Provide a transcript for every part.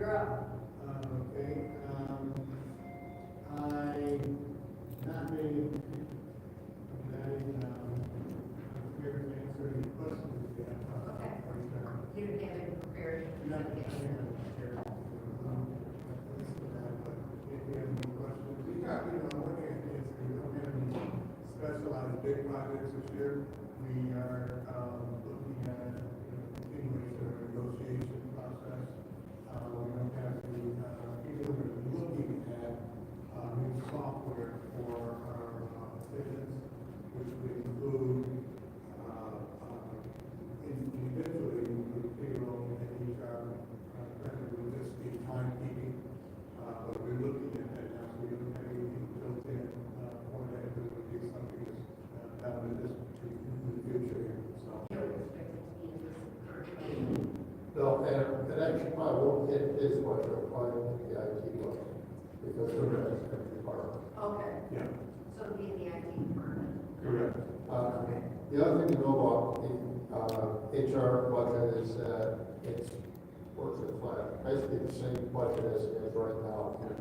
you're up. Okay, I, not many, I'm here to answer any questions you have. Okay. You didn't have it prepared. Not prepared. If you have any questions, we got, one answer, we don't have any specialized big projects this year. We are, looking at, continuation of the negotiation process. We don't have to, even though we're looking at, new software for our, citizens, which would include, eventually include payroll and HR, currently with this be timekeeping. But we're looking at that now, so we don't have anything built in, for that, it would be something that's, down in this, in the future here, so. No, and actually, probably won't hit his budget, probably won't hit the IT budget, because they're in a different department. Okay, Yeah, so it'll be in the IT department. correct. The other thing to know about the HR budget is that it's works at flat, basically the same budget as it is right now. There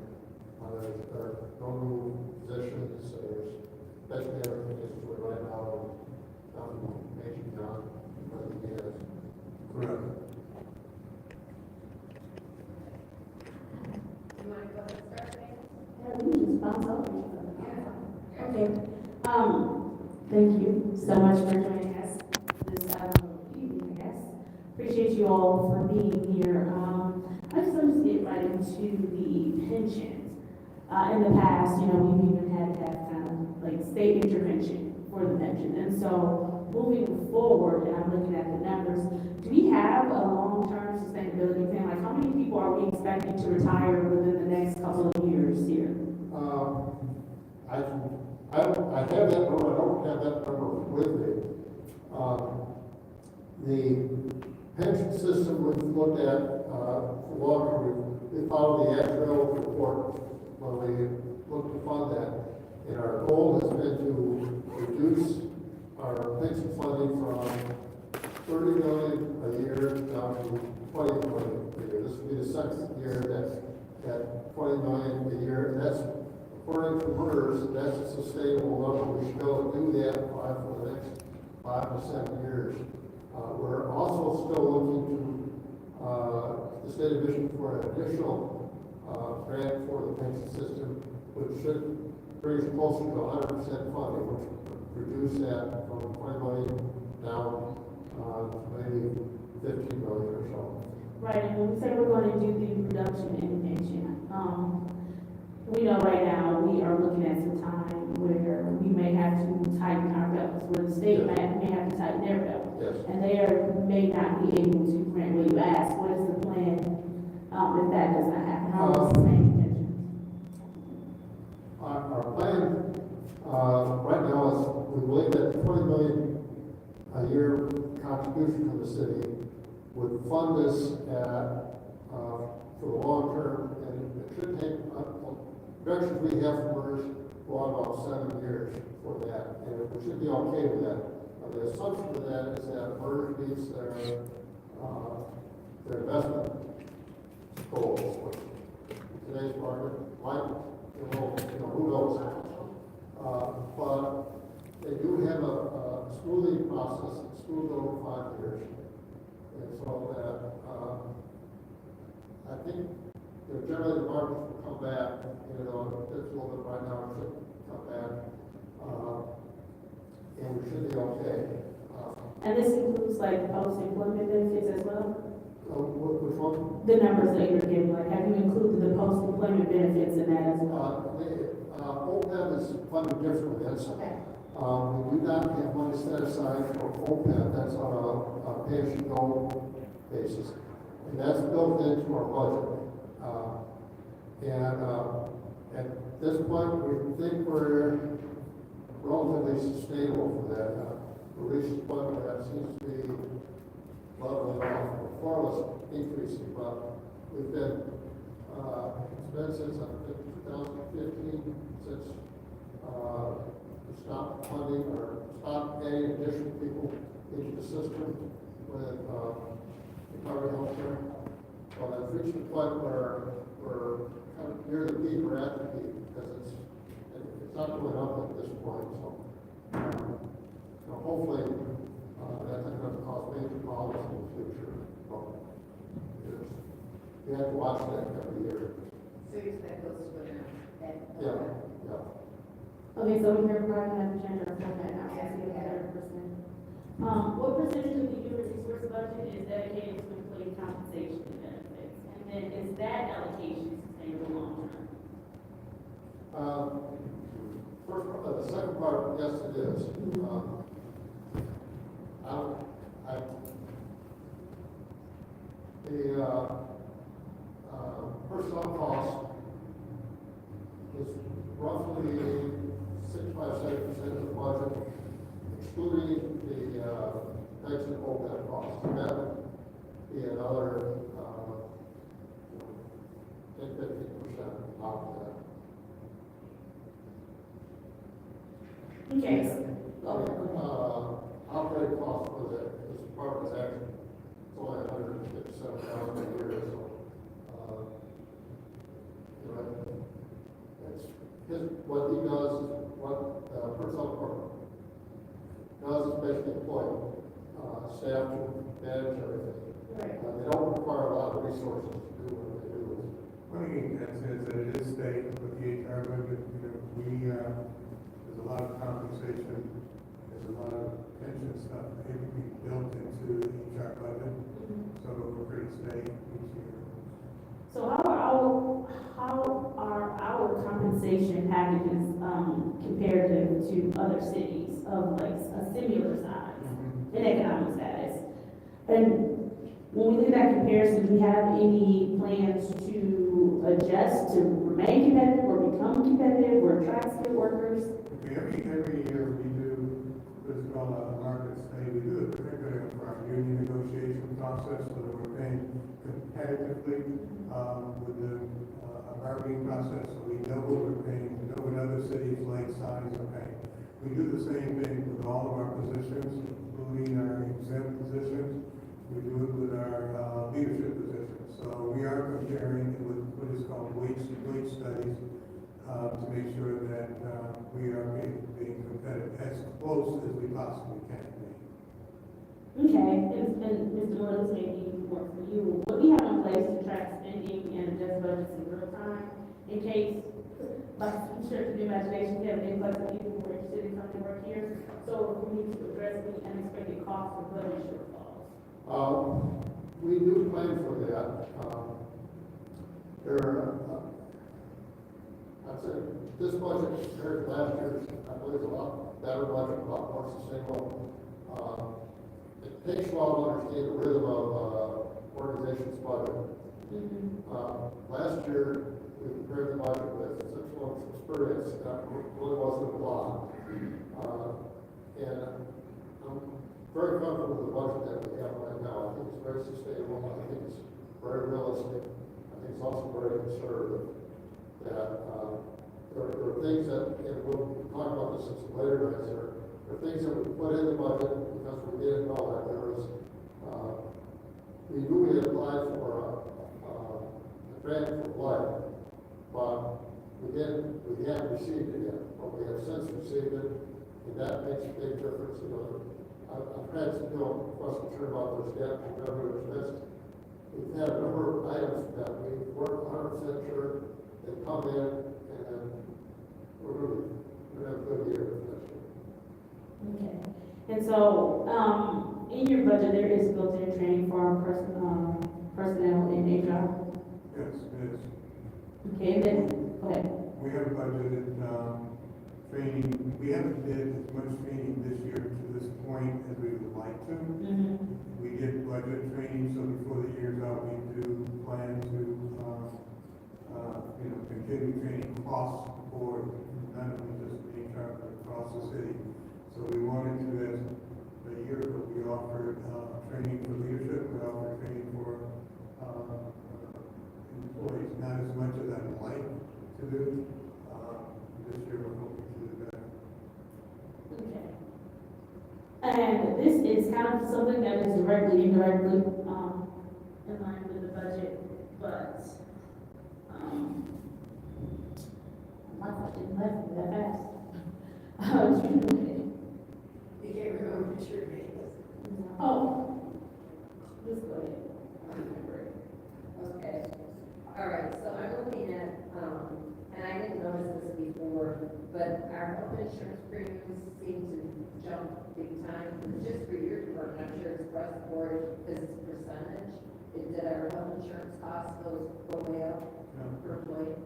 are no new positions, there's basically everything is doing right now, major John, but he has. Correct. You want to go ahead and start, Nancy? Yeah, we can just bounce off each other. Yeah. Okay. Thank you so much for joining us this evening, I guess. Appreciate you all for being here. I just want to get right into the pensions. In the past, we've even had to have kind of like state intervention for the pension. And so moving forward, and I'm looking at the numbers, do we have a long-term sustainability plan? Like how many people are we expecting to retire within the next couple of years here? I have that number, I don't have that number with me. The pension system we've looked at, for longer, we followed the actuarial report when we looked to fund that. And our goal has been to reduce our pension funding from 30 million a year down to 20 million a year. This will be the second year that's at 20 million a year, and that's according to MERS, that's a sustainable number. We should be able to do that for the next 5 to 7 years. We're also still looking to the state of Michigan for an additional grant for the pension system, which should bring us closer to 100% funding, which would reduce that from 20 million down to maybe 15 million or so. Right, and when we say we're going to do the reduction in pension, we know right now we are looking at some time where we may have to tighten our belts, where the state may have to tighten their belts. Yes. And they may not be able to grant what you ask. What is the plan if that does not happen? How will we sustain pensions? Our plan right now is we believe that 20 million a year contribution from the city would fund us for the long term, and it should take directions we have from MERS for about 7 years for that, and we should be okay with that. The assumption of that is that MERS meets their investment goals, which today's market might, who knows? But they do have a smoothing process that's smoothed over 5 years. And so that, I think, generally the markets will come back, it's a little bit right now, it should come back, and we should be okay. And this includes like post-employment benefits as well? Which one? The numbers that you're giving, like have you included the post-employment benefits in that as well? OPEB is funded differently. That's, Okay. we do not have money set aside for OPEB. That's on a pay-as-you-go basis. And that's built into our budget. At this point, we think we're relatively sustainable for that. We reached the point where that seems to be leveling off, far less increasing, but we've been, it's been since 2015, since we stopped funding or stopped adding additional people into the system with recovery health care. Well, that reached the point where we're kind of near the peak or at the peak, because it's not going up at this point, so. You know, hopefully, that's not going to cause major problems in the future. But we have to watch that every year. So you expect those to go down? Yeah, yeah. Okay, so we hear probably have to change our format now, so we have 30%. What percentage of the human resource budget is dedicated to employee compensation and benefits? And then is that allocation sustainable long term? The second part, yes, it is. Personnel cost is roughly 65–70% of the budget, excluding the pension OPEB cost. And that would be another 10–15% on top of that. Okay. Operating cost for the department's action, it's only $157,000 a year, so, you know, what he does, what personnel department does is basically employ staff to manage everything. Right. They don't require a lot of resources to do what they do. One thing that says that it is state with the HR budget, there's a lot of compensation, there's a lot of pension stuff, everything built into the HR budget, so we're pretty steady each year. So how are our compensation packages, comparative to other cities of like a similar size in economic status? And when we look at that comparison, do we have any plans to adjust to remain competitive or become competitive or attract skilled workers? Every year we do what's called a market study. We do it particularly for our union negotiation process, so that we're paying competitively with the bargaining process. So we know what we're paying, we know what other cities like size are paying. We do the same thing with all of our positions, including our exempt positions. We do it with our leadership positions. So we are comparing with what is called wage studies to make sure that we are being competitive as close as we possibly can be. Okay, and Mr. Moore, this may be more for you. What we have in place to track spending and adjust budgets in real time, in case, like, I'm sure the imagination have an influx of people who are interested in coming to work here. So we need to address the unexpected costs of budget shortfalls. We do plan for that. I'd say this budget compared to last year's, I believe, is a lot better budget, a lot more sustainable. It takes a while to understand the rhythm of organization's budget. Last year, we compared the budget with 6 months' experience, that really wasn't a lot. And I'm very comfortable with the budget that we have right now. I think it's very sustainable. I think it's very realistic. I think it's also very conservative. That there are things that, and we'll talk about this later, guys, there are things that we put in the budget because we didn't know that there was, we knew we had applied for a grant for life, but we haven't received it yet, but we have since received it, and that makes a big difference. I've had some questions here about those gaps and revenue missed. We've had a number of items that we weren't 100% sure they come in, and we're going to have a good year next year. Okay. And so, in your budget, there is built-in training for our personnel in HR. Yes, it is. Okay, and then, go ahead. We have budgeted training. We haven't did as much training this year to this point as we would like to. We did budget training, so before the year's out, we do plan to continue training across the board, not only just HR, but across the city. So we wanted to, as a year ago, we offered training for leadership, we offered training for employees, not as much as I'd like to do. This year we're hoping to do better. Okay. And this is kind of something that is directly, indirectly, in line with the budget, but but our health insurance premiums seem to jump big time, just for your department, I'm sure it's across the board, because it's a percentage. Did our health insurance costs go way up per employee?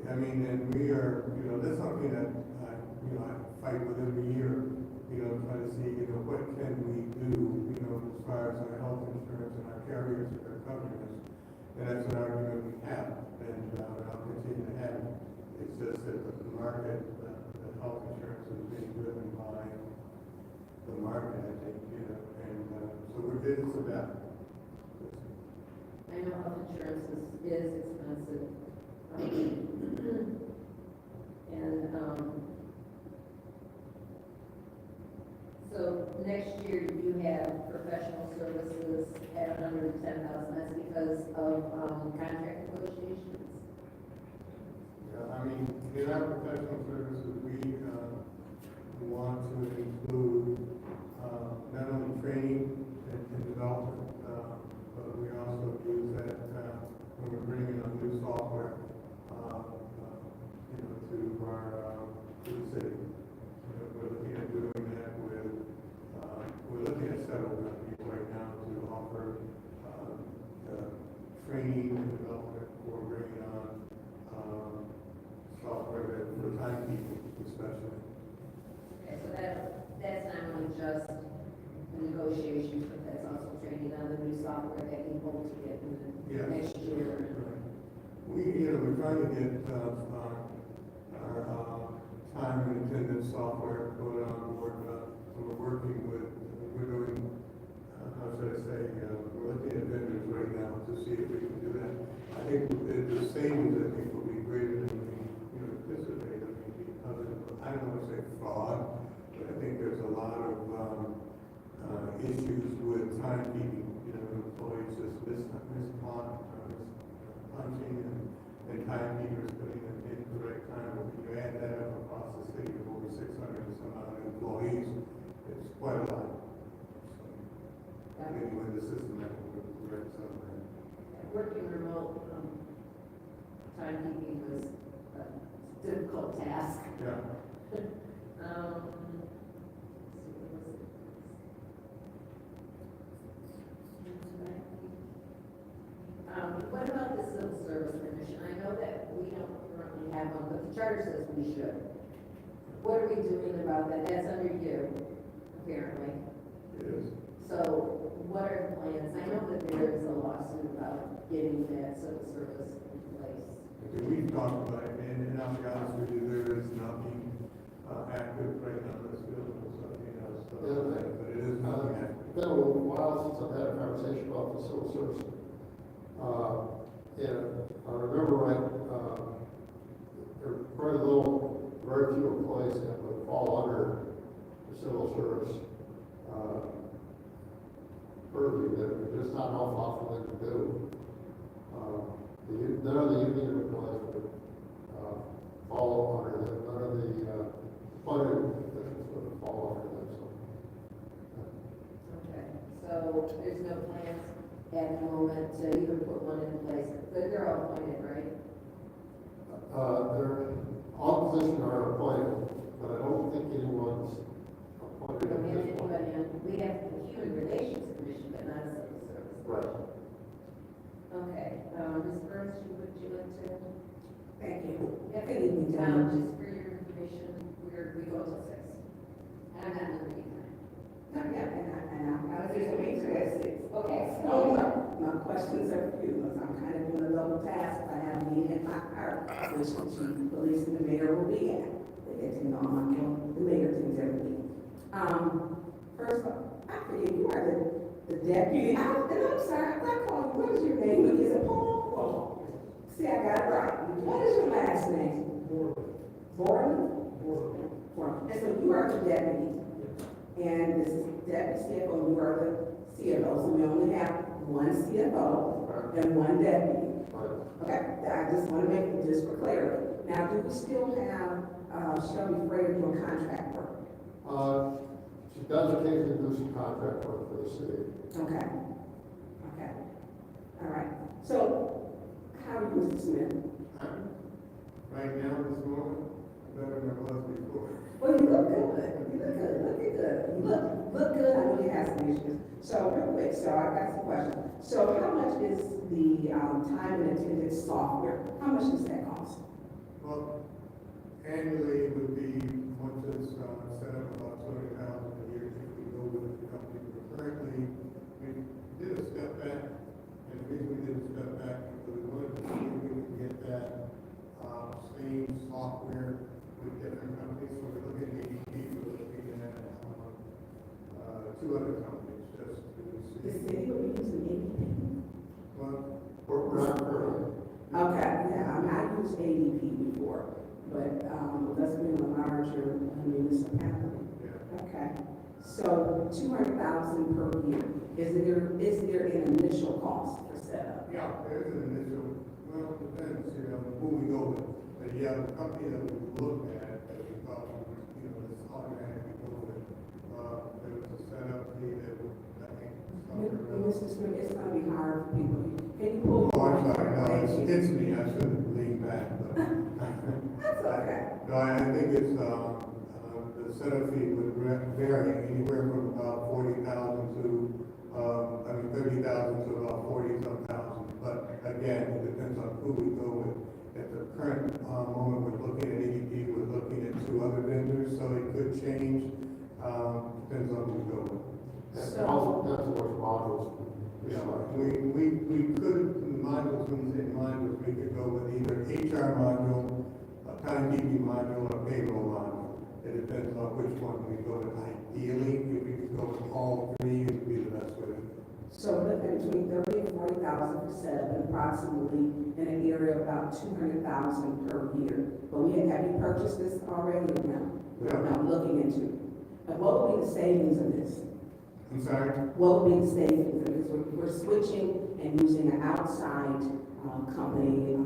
I mean, and we are, that's something that, I fight with every year, try to see, what can we do, as far as our health insurance and our carriers that are covering us. And that's an argument we have, and I'll continue to have it. It's just that the market, the health insurance is being driven by the market, I think, and so we're business about it. I know health insurance is expensive. So next year you have professional services at $110,000. That's because of contract negotiations. Yeah, I mean, in our professional services, we want to include not only training and development, but we also use that when we're bringing on new software, to the city. We're looking at doing that with, we're looking at several companies right now to offer training and development for bringing on software for timekeeping especially. Okay, so that's not only just the negotiations, but that's also training on the new software that you hope to get in the next year. Right. We're trying to get our time and attendance software put on board. We're working with, we're doing, how should I say, we're looking at vendors right now to see if we can do that. I think the savings, I think, will be greater than we anticipated. I mean, because of, I don't want to say fraud, but I think there's a lot of issues with timekeeping. Employees just punching and timekeepers putting in the correct time. When you add that up across the city of over 600 and some odd employees, it's quite a lot. So, anyway, the system that will correct some of that. Working remote timekeeping was a difficult task. Yeah. What about the civil service commission? I know that we don't currently have one, but the charter says we should. What are we doing about that? That's under you, apparently. It is. So what are the plans? I know that there is a lawsuit about getting that civil service in place. Okay, we've talked about it, and I'll be honest with you, there is nothing active right now that's building or something else. So, but it is nothing active. It's been a little while since I've had a conversation about the civil service. And I remember right, there were very few employees that would fall under the civil service purview. That there's just not an awful lot for them to do. None of the union employees would fall under them. None of the employment officials would fall under them. Okay, so there's no plans at the moment to even put one in place, but they're all appointed, right? They're all positions are appointed, but I don't think anyone's appointed. We don't have anybody in, we have the Human Relations Commission, but not a civil service. Right. Okay, Ms. Burns, would you like to? Thank you. Yeah, Good evening, gentlemen. just for your information, we go till 6. And I'm not looking at time. No, yeah, and I was just waiting to at 6. Okay, So my questions are few, because I'm kind of doing a double task. I have a meeting at my car, which the chief of police and the mayor will be at. They get to know I'm doing the mayor things every week. First of all, I forget you are the deputy. And I'm sorry, I'm not calling you. What is your name? Is it Paul? Paul. See, I got it right. What is your last name? Borland. And so you are the deputy. And this is deputy CFO, you are the CFO, so we only have one CFO and one deputy. Okay, I just want to make it just for clarity. Now, do we still have Shelby Frater doing contract work? She does occasionally do some contract work for the city. Okay. All right. So, how are you, Mr. Smith? Right now, this moment, better than it was before. Well, you look good, you look good, looking good, you look good, I know you have some issues. So real quick, so I got some questions. So how much is the, time and attendance software? How much does that cost? Well, annually it would be, once it's, set up about $20,000 a year if we go with the company. But currently, we did a step back, and the reason we did a step back is because we wanted to see if we could get that, same software with different companies. So we're looking at ADP, we're looking at, two other companies, just to The see. city will be using ADP? Well, We're not currently. Okay, yeah, I mean, I used ADP before, but, that's been a larger municipality. yeah. Okay, so 200,000 per year, is there an initial cost for setup? Yeah, there's an initial, well, it depends, who we go with. But yeah, the company that we looked at, that we thought, this automatically go with, there was a setup fee that was, I think, somewhere around. Mr. Smith, it's gonna be hard for people, can you pull? Oh, I'm sorry, no, Thank you. it's me, I shouldn't lean back, but. That's okay. No, I think it's, the setup fee would vary anywhere from about 40,000 to, 30,000 to about 40-some thousand. But again, it depends on who we go with. At the current, moment, we're looking at ADP, we're looking at two other vendors, so it could change, depends on who we go with. And also depends on which modules. Yeah, we could, modules, when you say modules, we could go with either HR module, a timekeeping module, or payroll module. It depends on which one we go with. Ideally, if we could go with all three, it would be the best way. So looking between 30 and 40,000 for setup, and approximately in an area of about 200,000 per year. But have you purchased this already or no? Yeah. No, I'm looking into it. And what would be the savings of this? I'm sorry? What would be the savings of this? We're switching and using an outside company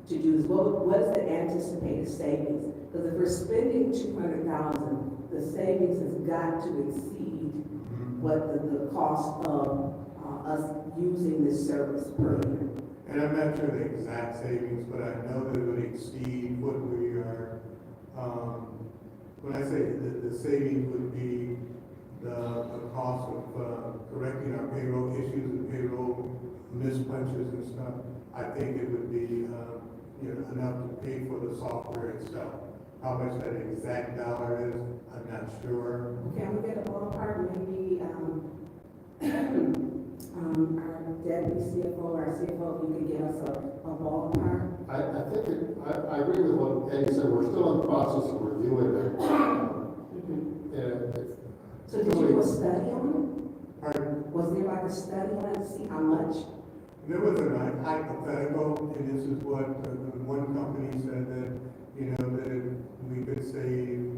to do this. What is the anticipated savings? Because if we're spending 200,000, the savings has got to exceed what the cost of us using this service per year. And I'm not sure the exact savings, but I know that it would exceed what we are, when I say the savings would be the cost of correcting our payroll issues and payroll mispunches and stuff. I think it would be, enough to pay for the software itself. How much that exact dollar is, I'm not sure. Can we get a ballpark, maybe, our deputy CFO, our CFO, if you could get us a ballpark? I think I agree with what Eddie said, we're still in the process of reviewing it. And So did you do a study on Pardon? it? Was there like a study on it to see how much? There was a hypothetical, and this is what one company said that, that we could save,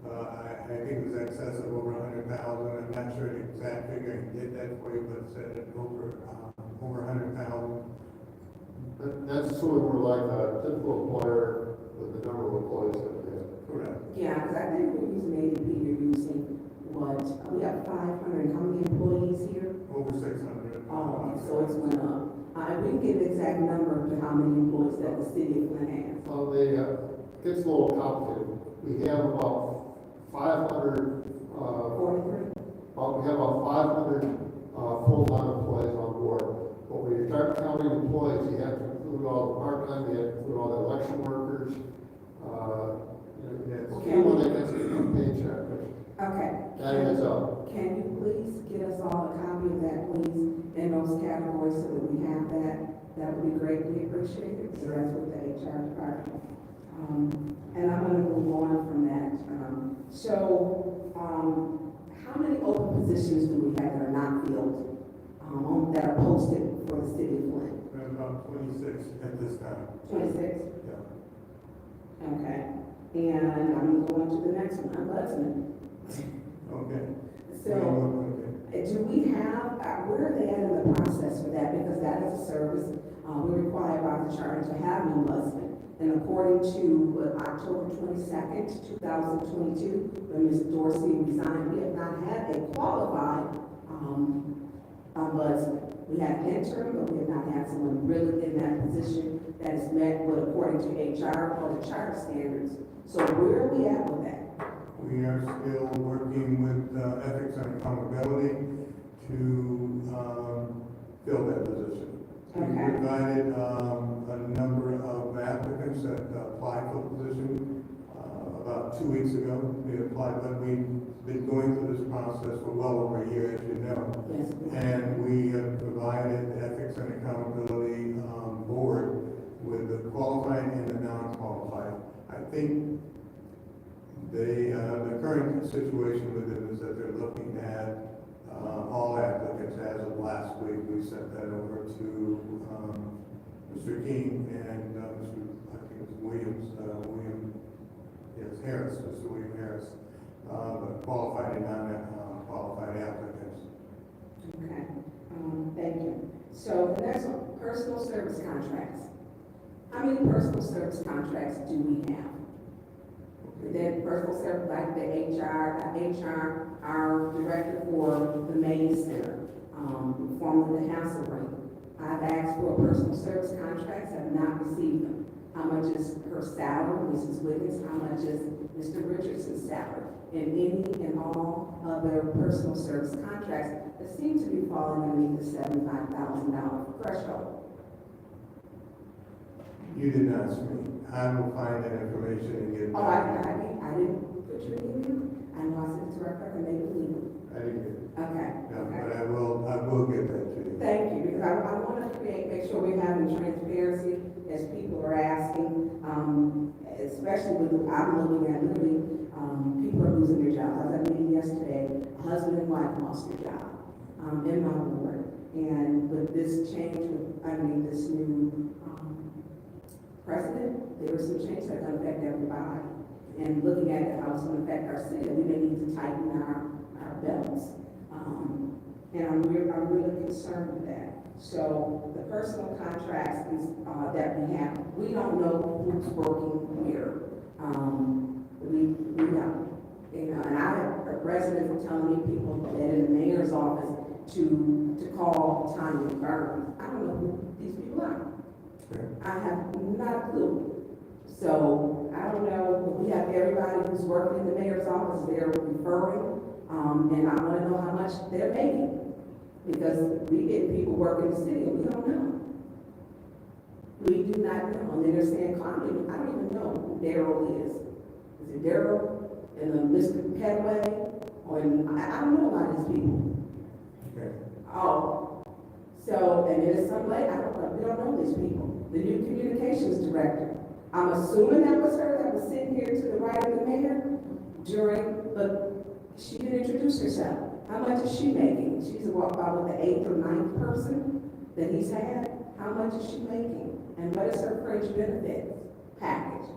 I think it was excess of over 100,000. I'm not sure the exact figure, I can get that for you, but it said it over 100,000. that's sort of more like a typical employer with the number of employees that they have. Correct. Yeah, because I think we're using ADP, you're using what, we have 500, how many employees here? Over 600. Oh, so it's went up. If we can get an exact number to how many employees that the city of Flint has. Well, it gets a little complicated. We have about 500, 43? we have about 500 full-time employees on board. But when you start counting employees, you have to include all the part-time, you have to include all the election workers. Anyone that gets a paycheck, Okay. that adds up. Can you please get us all a copy of that, please, in those categories so that we have that? That would be greatly appreciated. So that's with the HR department. And I'm gonna move on from that. How many open positions do we have that are not filled, that are posted for the city of Flint? We're about 26 at this time. 26? Yeah. Okay. And I'm going to the next one, ombudsman. Okay. So, do we have, where are they at in the process for that? Because that is a service, we're required by the charter to have an ombudsman. And according to October 22nd, 2022, when Ms. Dorsey resigned, we have not had a qualified But we have interim, but we have not had someone really in that position that is met with according to HR or the charter standards. So where are we at with that? We are still working with ethics and accountability to fill that position. We Okay. provided a number of applicants that applied for the position about 2 weeks ago. They applied, but we've been going through this process for well over a year, as you know. Yes. And we have provided the ethics and accountability board with the qualified and the non-qualified. I think the current situation with it is that they're looking at all applicants as of last week. We sent that over to Mr. King and Mr. I think it's Harris, Mr. William Harris, the qualified and non-qualified applicants. Okay, thank you. So the next one, personal service contracts. How many personal service contracts do we have? Then personal service, like the HR, our director for the Main Center, formerly the Council Ring. I've asked for personal service contracts, have not received them. How much is her salary, Mrs. Wiggins? How much is Mr. Richardson's salary? And any and all other personal service contracts that seem to be falling underneath the $75,000 threshold. You did not ask me. I will find that information and get it Oh, back. I didn't put you in email. I know I sent it to our clerk and they believe it. I didn't get it. Okay, No, okay. but I will get that to you. Thank you, because I want to make sure we're having transparency as people are asking, especially with, I'm looking at literally, people are losing their jobs. I was at a meeting yesterday, a husband and wife lost their job, in my ward. And with this change, this new, president, there were some changes that are going to affect everybody. And looking at how it's going to affect our city, we may need to tighten our belts. And I'm really concerned with that. So the personal contracts that we have, we don't know who's working where. We don't. You know, and I have residents telling me people that in the mayor's office to call Tanya Burns. I don't know who these people are. I have not a clue. So I don't know. We have everybody who's working in the mayor's office. They're referring. And I want to know how much they're making, because we get people working in the city and we don't know. We do not know. And then they're saying, I don't even know who Daryl is. Is it Daryl in the Mr. Petaway? Or I don't know about these people. Okay. Oh, so, and there's some lady, we don't know these people. The new communications director. I'm assuming that was her that was sitting here to the right of the mayor but she didn't introduce herself. How much is she making? She's about the 8th or 9th person that he's had. How much is she making? And what is her fringe benefits package?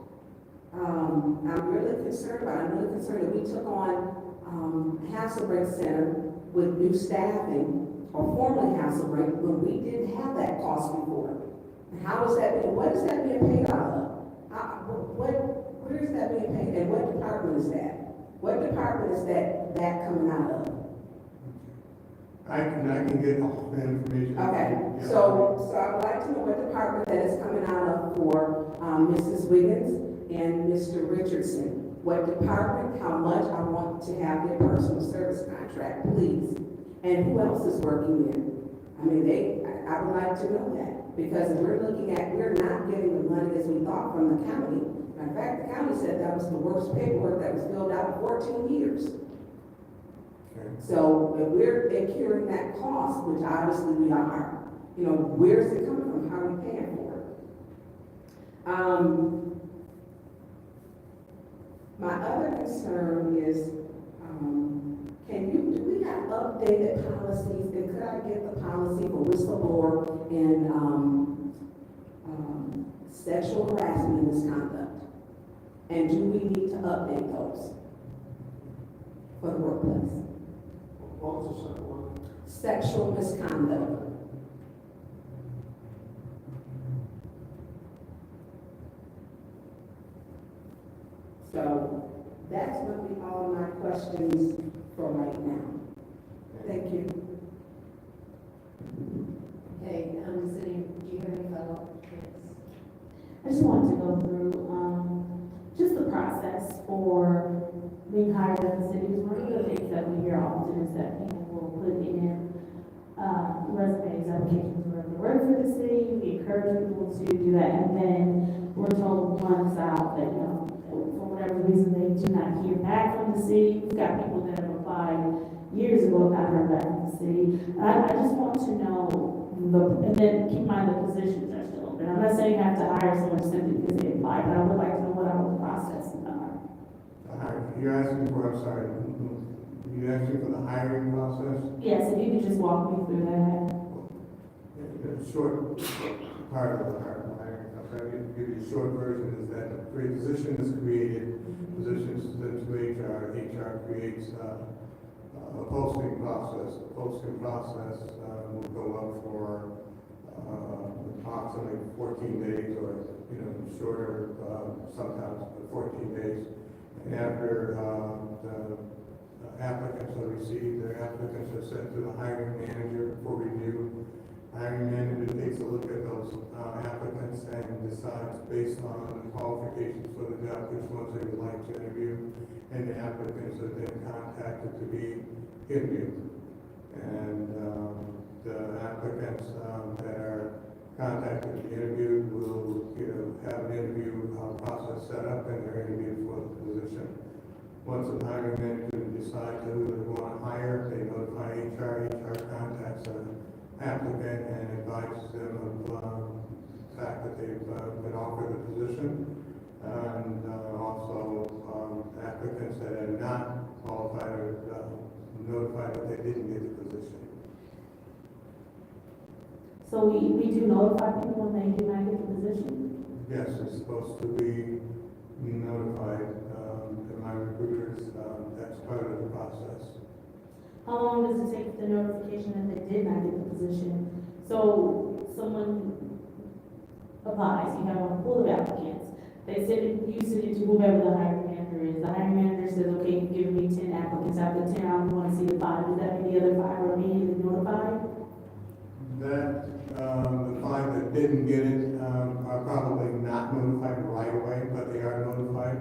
I'm really concerned about it. I'm really concerned that we took on Hasselbrink Center with new staffing, or formerly Hasselbrink, when we didn't have that cost before. And how is that being, what is that being paid out of? Where is that being paid, and what department is that? What department is that coming out of? I can get all the information. Okay, Yeah. so I would like to know what department that is coming out of for Mrs. Wiggins and Mr. Richardson. What department, how much I want to have their personal service contract, please. And who else is working there? I mean, I would like to know that, because we're not getting the money as we thought from the county. In fact, the county said that was the worst paperwork that was filled out in 14 years. Okay. So if we're incurring that cost, which obviously we are, where's it coming from? How are we paying for it? My other concern is, do we have updated policies, and could I get the policy for whistleblower and sexual harassment and misconduct? And do we need to update those for the workplace? What was the second one? Sexual misconduct. So that's going to be all of my questions for right now. Thank you. I just wanted to go through, just the process for being hired in the city. Because one of the things that we hear often is that people will put in, resumes, applications, wherever they work for the city. We encourage people to do that, and then we're told once out that, for whatever reason, they do not hear back from the city. We've got people that have applied years ago, not heard back from the city. I just want to know and then keep in mind the positions are still open. I'm not saying you have to hire someone simply because they applied, but I would like to know what our process is. You're asking for, I'm sorry, you're asking for the hiring process? Yes, if you could just walk me through that. The short part of the hiring, I'll try to give you a short version, is that the position is created, positions sent to HR, HR creates a posting process. The posting process will go up for approximately 14 days or, shorter, sometimes 14 days. And after the applicants are received, their applicants are sent to the hiring manager for review. Hiring manager takes a look at those applicants and decides based on the qualifications for the job which ones they would like to interview, and the applicants are then contacted to be interviewed. And the applicants that are contacted to be interviewed will have an interview process set up, and they're interviewed for the position. Once the hiring manager decides who they want to hire, they notify HR. HR contacts the applicant and advises them of the fact that they've been offered the position, and also applicants that are not qualified are notified that they didn't get the position. So we do notify people when they do not get the position? Yes, it's supposed to be notified, and my recruiters, that's part of the process. How long does it take for the notification that they did not get the position? So someone applies, you have a pool of applicants. They send it, you send it to whoever the hiring manager is. The hiring manager says, okay, you've given me 10 applicants. Out of the 10, I only want to see the 5. Does that mean the other 5 are immediately notified? The 5 that didn't get it are probably not notified right away, but they are notified.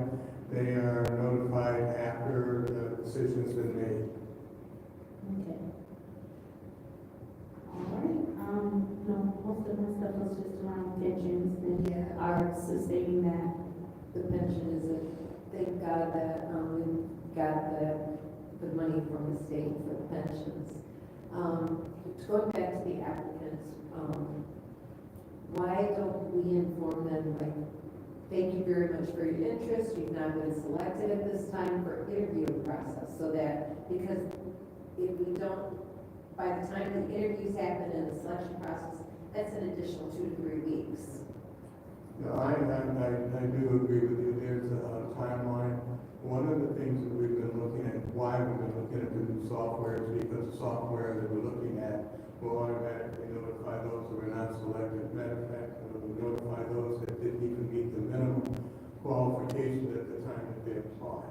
They are notified after the decision's been made. Okay. All right. No, most of my stuff was just around pensions and are sustaining that. The pension is thank God that, we got the money from the state for the pensions. Going back to the applicants, why don't we inform them, like, thank you very much for your interest, you've now been selected at this time for interview process, so that, because if we don't, by the time the interviews happen and the selection process, that's an additional 2 to 3 weeks. No, I do agree with you. There's a timeline. One of the things that we've been looking at, why we've been looking at the new software, is because the software that we're looking at will automatically notify those who are not selected. Matter of fact, it will notify those that didn't even meet the minimum qualifications at the time that they apply.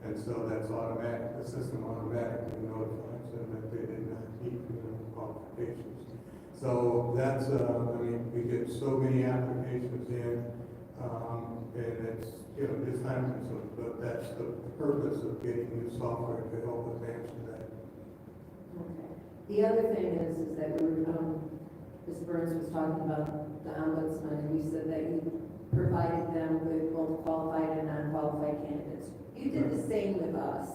And so that's automatic. The system automatically notifies them that they did not meet the minimum qualifications. So that's, we get so many applications in, and it's, it's time consuming, but that's the purpose of getting new software to help us answer that. Okay. The other thing is that we were, Ms. Burns was talking about the ombudsman, and you said that you provided them with both qualified and non-qualified candidates. You did the same with us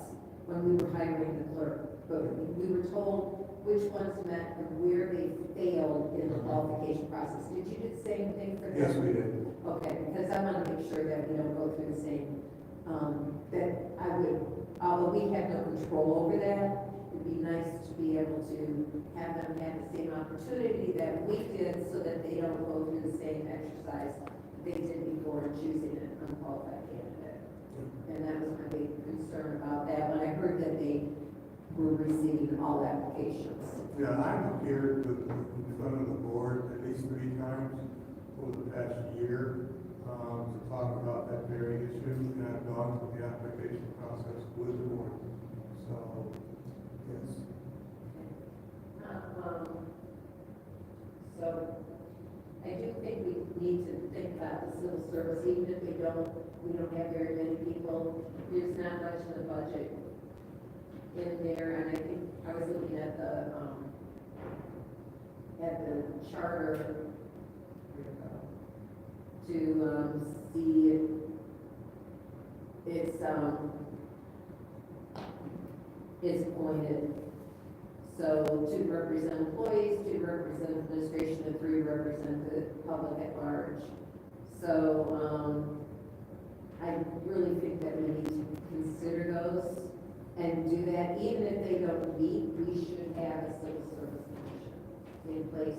when we were hiring the clerk, but we were told which ones met and where they failed in the qualification process. Did you do the same thing for them? Yes, we did. Okay, because I want to make sure that we don't go through the same, that I would, although we have no control over that, it'd be nice to be able to have them have the same opportunity that we did so that they don't go through the same exercise they did before choosing an unqualified candidate. And that was my big concern about that when I heard that they were receiving all applications. Yeah, I've appeared in front of the board at least 3 times over the past year to talk about that very issue, and I've gone through the application process with the board. So, yes. So I do think we need to think about the civil service, even if we don't have very many people, there's not much in the budget in there, and I think, I was looking at the charter to, see if it's appointed. So 2 represent employees, 2 represent administration, and 3 represent the public at large. So, I really think that we need to consider those and do that. Even if they don't meet, we should have a civil service commission in place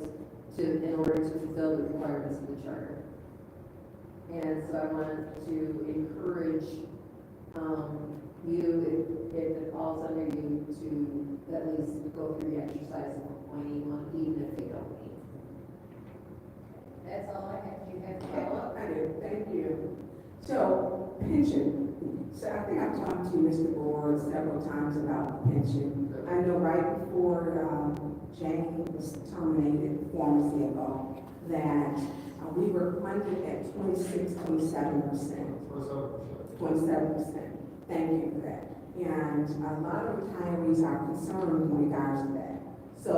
in order to fulfill the requirements of the charter. And so I want to encourage, you, if it falls under you, to at least go through the exercise of appointing one, even if they don't meet. That's all I have. You have to follow up? I do, thank you. So, pension. So I think I've talked to Mr. Board several times about pension. I know right before Jane was terminated, former CFO, that we were funded at 27%. 27%. Thank you for that. And a lot of retirees are concerned in regards to that. So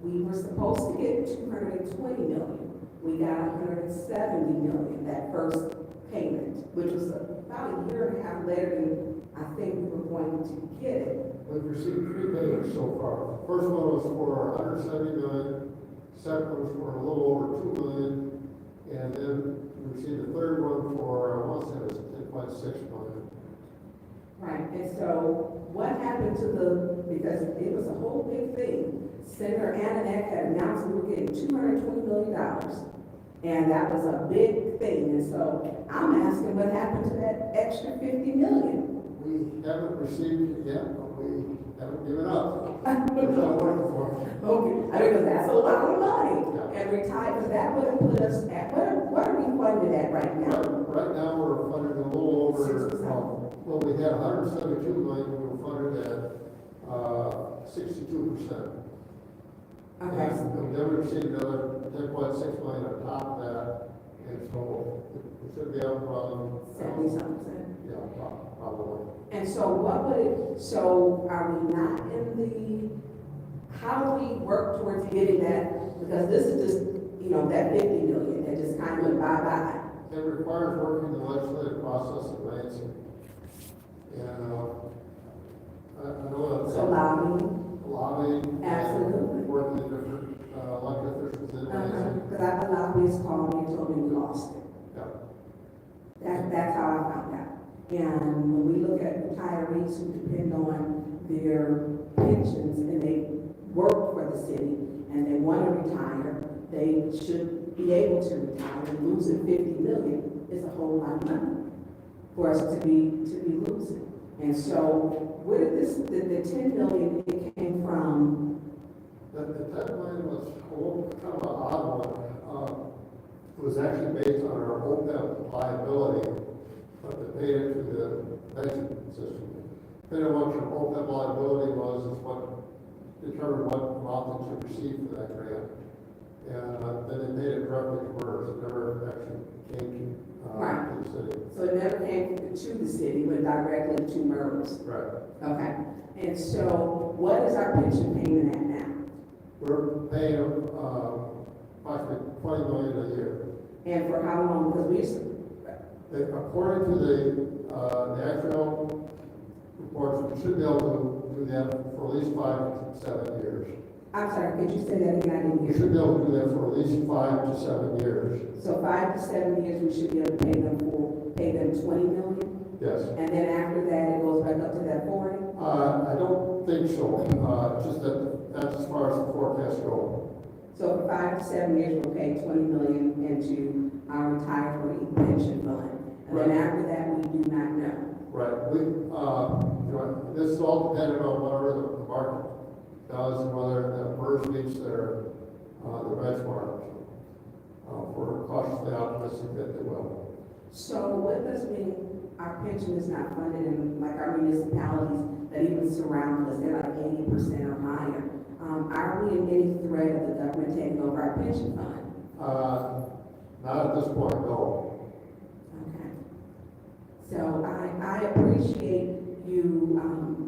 we were supposed to get 220 million. We got 170 million that first payment, which was about a year and a half later than I think we were going to get it. We've received 3 payments so far. The first one was for 170 million, second one was for a little over 2 million, and then we received the third one for, I want to say it was 10.6 million. Right, and so what happened to because it was a whole big thing. Senator Antoinette had announced we were getting $220 million, and that was a big thing. And so I'm asking what happened to that extra 50 million? We haven't received it yet, but we haven't given up. We're not working for it. Okay, because that's a lot of money. Yeah. And retired, because that would have put us at, what are we funded at right now? Right now, we're funded a little over, 6%. well, we had 172 million, we were funded at 62%. Okay. And then we received another 10.6 million on top of that, and so it should be up from 70-something. yeah, probably. And so what would it, so are we not in the, how do we work towards getting that? Because this is just, that 50 million that just kind of went bye-bye. It requires working the legislative process of Lansing. And I know that. So Lobbying. Absolutely. Working with different elected officials in Lansing. Because I had lobbyists called me and told me we lost it. Yeah. That's how I found out. And when we look at retirees who depend on their pensions and they work for the city and they want to retire, they should be able to retire, and losing 50 million is a whole lot of money for us to be losing. And so where did the 10 million it came from? The 10 million was kind of an odd one. It was actually based on our OPEB liability, but they paid it to the pension system. Depending on what your OPEB liability was, is what determined what amount that you received for that grant. And then they paid it directly to MERS. It never actually came to the city. So it never came to the city, but directly to MERS. Right. Okay. And so what is our pension payment at now? We're paying approximately 20 million a year. And for how long? Because we used to, According to the actual reports, we should be able to do that for at least 5 to 7 years. I'm sorry, could you say that again? I didn't We hear. should be able to do that for at least 5 to 7 years. So 5 to 7 years, we should be able to pay them 20 million? Yes. And then after that, it goes back up to that 40? I don't think so. Just that's as far as the forecast goes. So for 5 to 7 years, we'll pay 20 million into our retiree pension fund. And then Right. after that, we do not know. Right. This is all dependent on whatever the market does and whether the MERS meets their benchmark. We're cautiously optimistic that they will. So what does mean our pension is not funded in like our municipalities that even surround us? They're like 80% or higher. Are we in any threat of the government taking over our pension fund? Not at this point, no. Okay. So I appreciate you,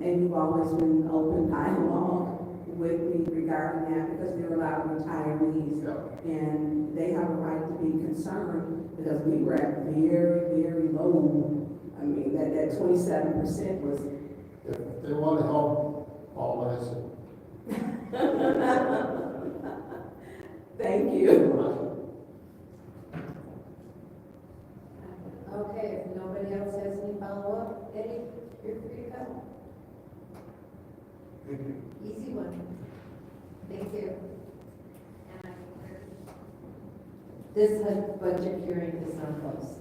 and you've always been open dialogue with me regarding that, because there are a lot of retirees, Yeah. and they have a right to be concerned, because we were at very, very low. I mean, that 27% was. If they want to help, Paul, I said, Thank you. Okay, if nobody else has any follow-up, Eddie, you're free to go. Thank you. Easy one. Thank you. This budget hearing is now closed.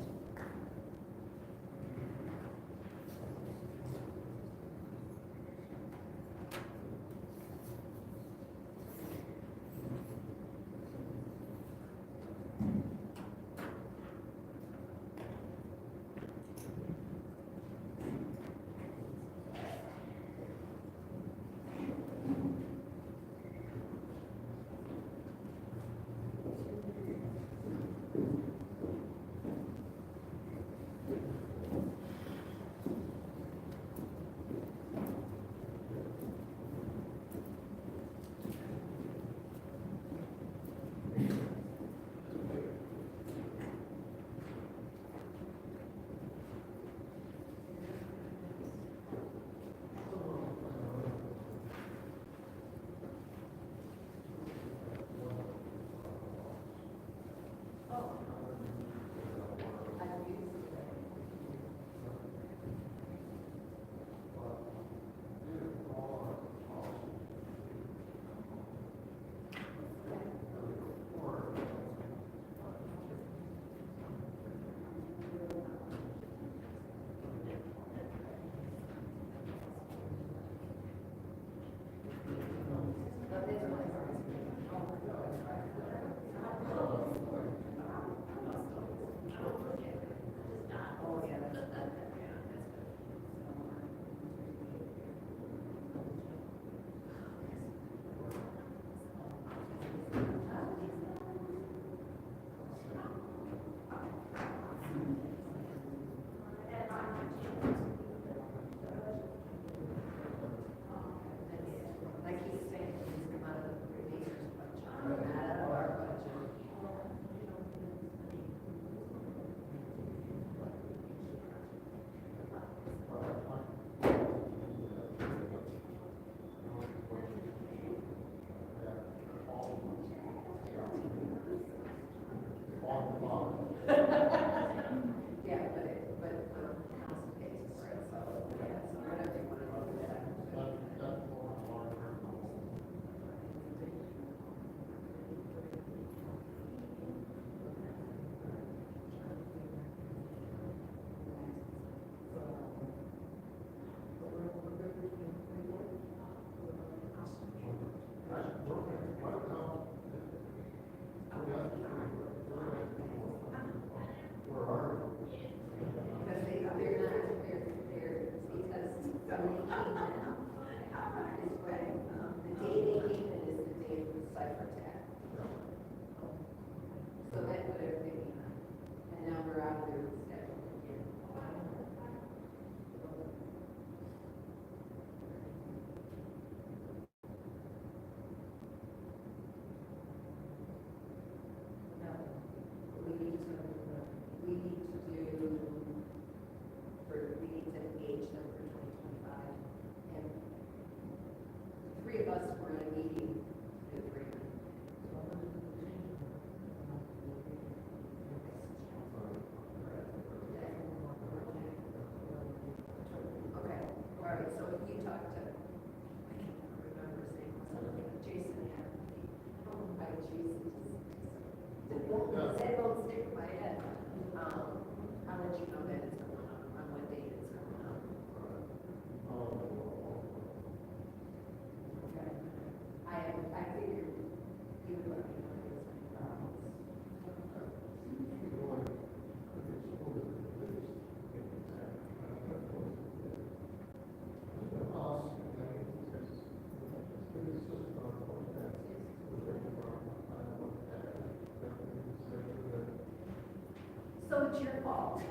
So it's your fault.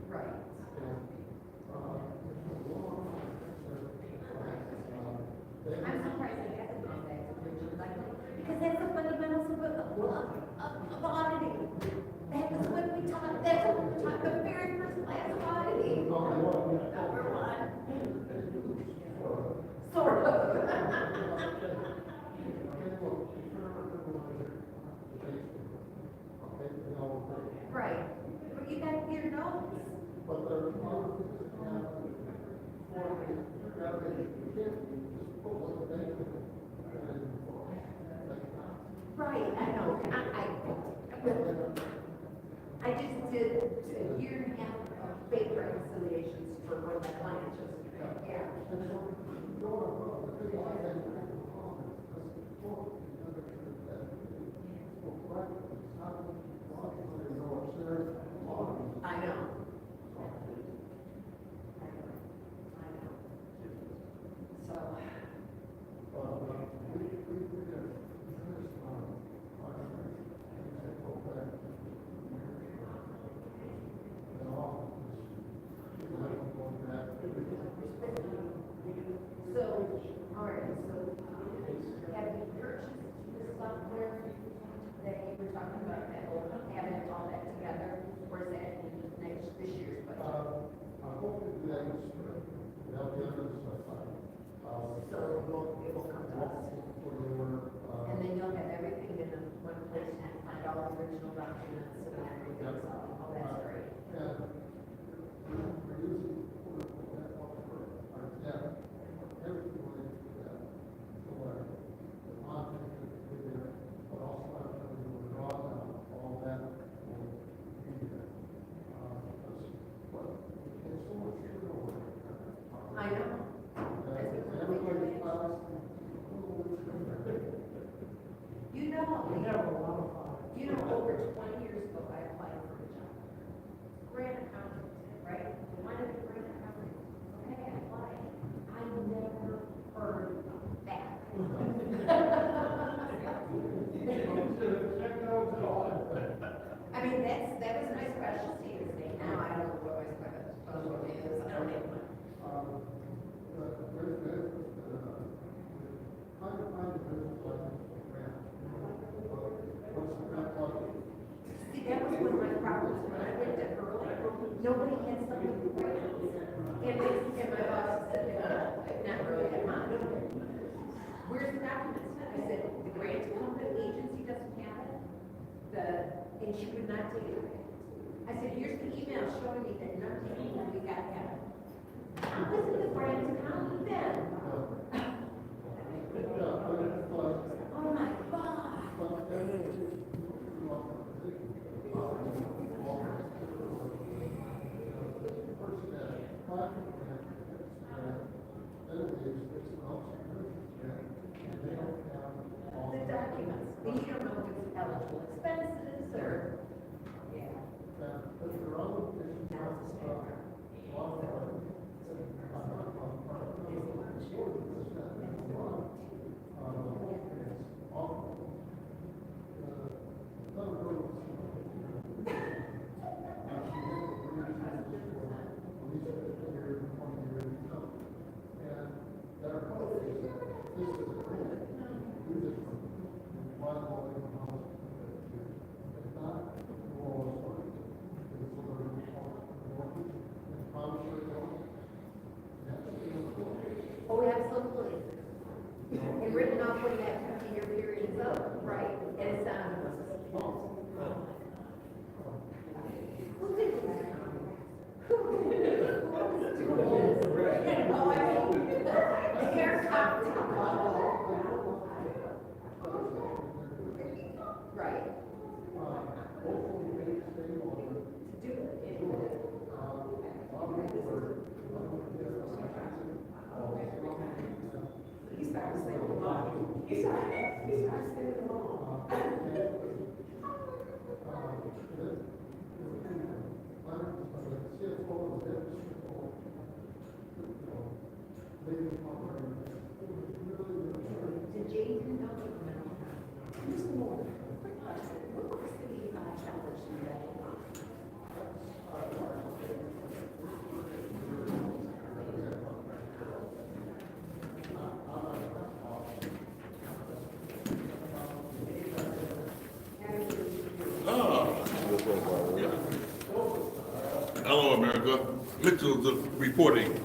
Right. I'm surprised they haven't gone back to the original, like, because that's the fundamentals of auditing. That was what we taught, that's what we taught the very first class of auditing. Number one. Sort of. Right, but you got your notes. But there are Right, I know, I just did a year and a half of fake reconciliations for one of my clients, just, yeah. I know. So. So, all right, so, have you purchased the software that you were talking about, that will have it all that together, or is that this year's budget? I hope to do that this spring. That'll be under the side. So it will come to us, and then you'll have everything in one place, and find all the original documents, and everything, so, oh, that's great. We're using, everything related to that. So where the content is there, but also after we will draw down all that will be there. But it's so much turnover. I know. Everybody files. You know, over 20 years ago, I applied for a job. Grant accountant, right? Wanted to grant accountant. Okay, I applied. I never heard back. I mean, that was my specialty this day. Now I don't know what my specialty is. I don't have one. See, that was one of my problems when I went to Early. Nobody had something to write. And my boss said, not really at mine. Where's the documents? I said, the grant company agency doesn't have it. And she would not take it. I said, here's the email showing me that none of the people we got have it. How is it the grant company then? Oh my God. The documents, and you don't know if it's eligible expenses or, yeah. Oh, absolutely. And written off when that 50-year period is up, right? And it's who did that? Who did this? Oh, I mean, hair cocktail. Right. To do it. He started saying, he started saying, Did Jane know? Supervisor Mitchell's reporting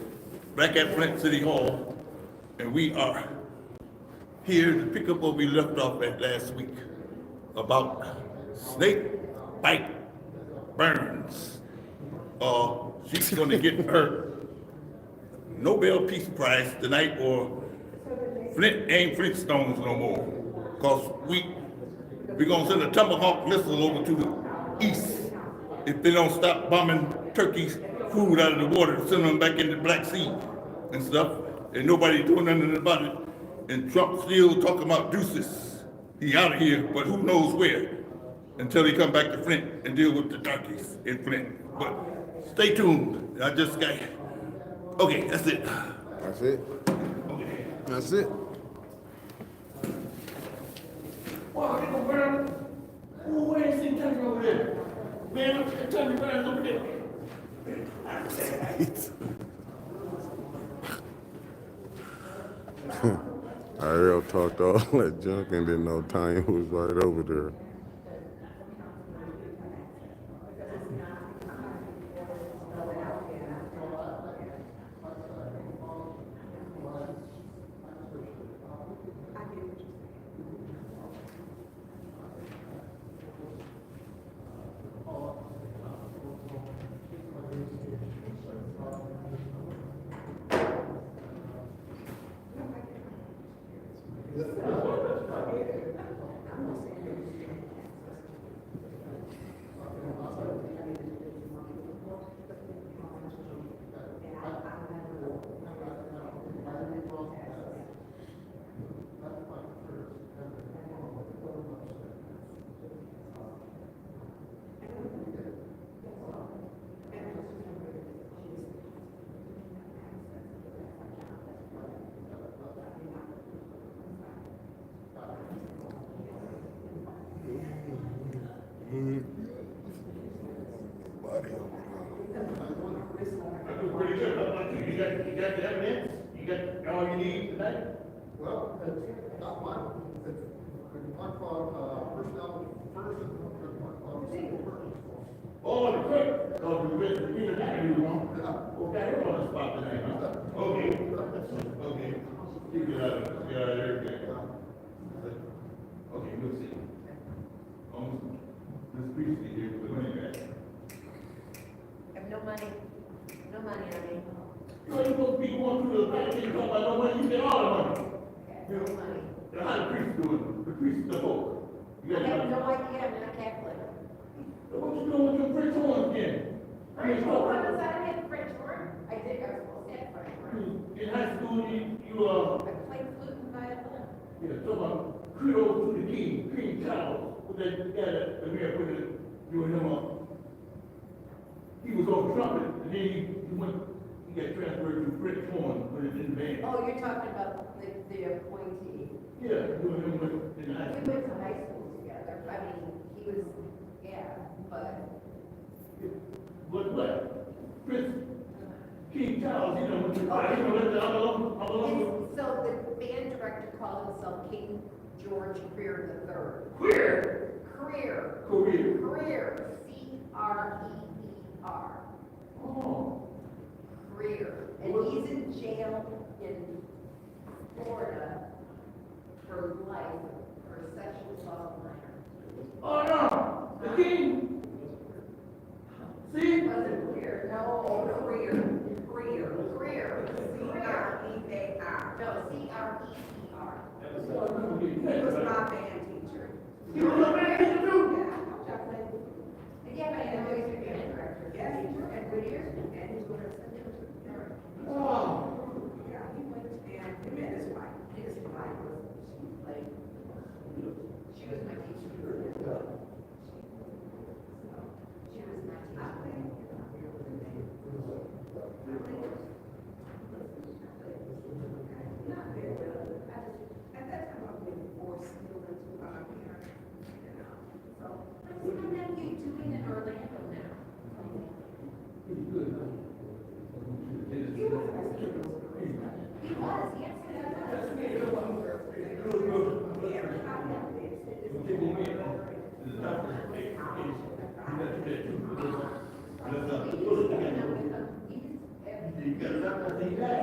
back at Flint City Hall, and we are here to pick up where we left off at last week about snake bite burns. She's going to get her Nobel Peace Prize tonight, or Flint ain't Flintstones no more, because we're going to send a Tomahawk missile over to the east if they don't stop bombing Turkey's food out of the water, send them back in the Black Sea and stuff, and nobody doing nothing about it. And Trump still talking about deuces. He out of here, but who knows where, until he come back to Flint and deal with the darkies in Flint. But stay tuned. I just got, okay, that's it. That's it? Okay. That's it? Wow, they gonna burn. Who where is he turning over there? Man, turning burns over there. Ariel talked all that junk and then no time he was right over there. Pretty good. How about you? You got the evidence? You got all you need tonight? Well, it's not mine. We can talk about, personnel first and we can talk about civil purpose. Oh, the clerk. Oh, the reason that you want. Okay, we're on the spot tonight, huh? Okay. Okay. You get out of there. Okay, we'll see. This briefly here with the money back. I have no money on me. So you're supposed to be going through the bank and talking about no money, you get all the money. I have no money. Now, how the priest doing? The priest, the folk. You I got have money. no idea, I'm not Catholic. So what you doing with your French horns again? French horn, was I had French horn? I think I was supposed to have French horn. In high school, you I played flute and violin. yeah, talking about kudos to the king, King Charles, with that guy that the mayor put it, doing him up. He was on trumpet, and then he got transferred to French horn, put it in the band. Oh, you're talking about the appointee. Yeah, doing him in high We school. went to high school together. I mean, he was, yeah, but. But what? Prince King Charles, you know, let the other So the band director called himself King George Creer III. queer Career. career. Career. C-R-E-E-R. Oh, Career. And he's in jail in Florida for life for sexual assault minor. oh no, the king. See? Wasn't Career, no, Career. Career. C-R-E-A-R. No, C-R-E-E-R. He was my band teacher. You was a man to do. Yeah, but I know he's a band director. Yeah, he's working good years, and he's going to send him to. Oh, Yeah, he went and he met his wife. His wife was, like, She was my teacher. She was my teacher. not very well. At that time, I was maybe 4 still into our parents, you know, so. I'm not doing it Orlando now. He was, yes. got something to say.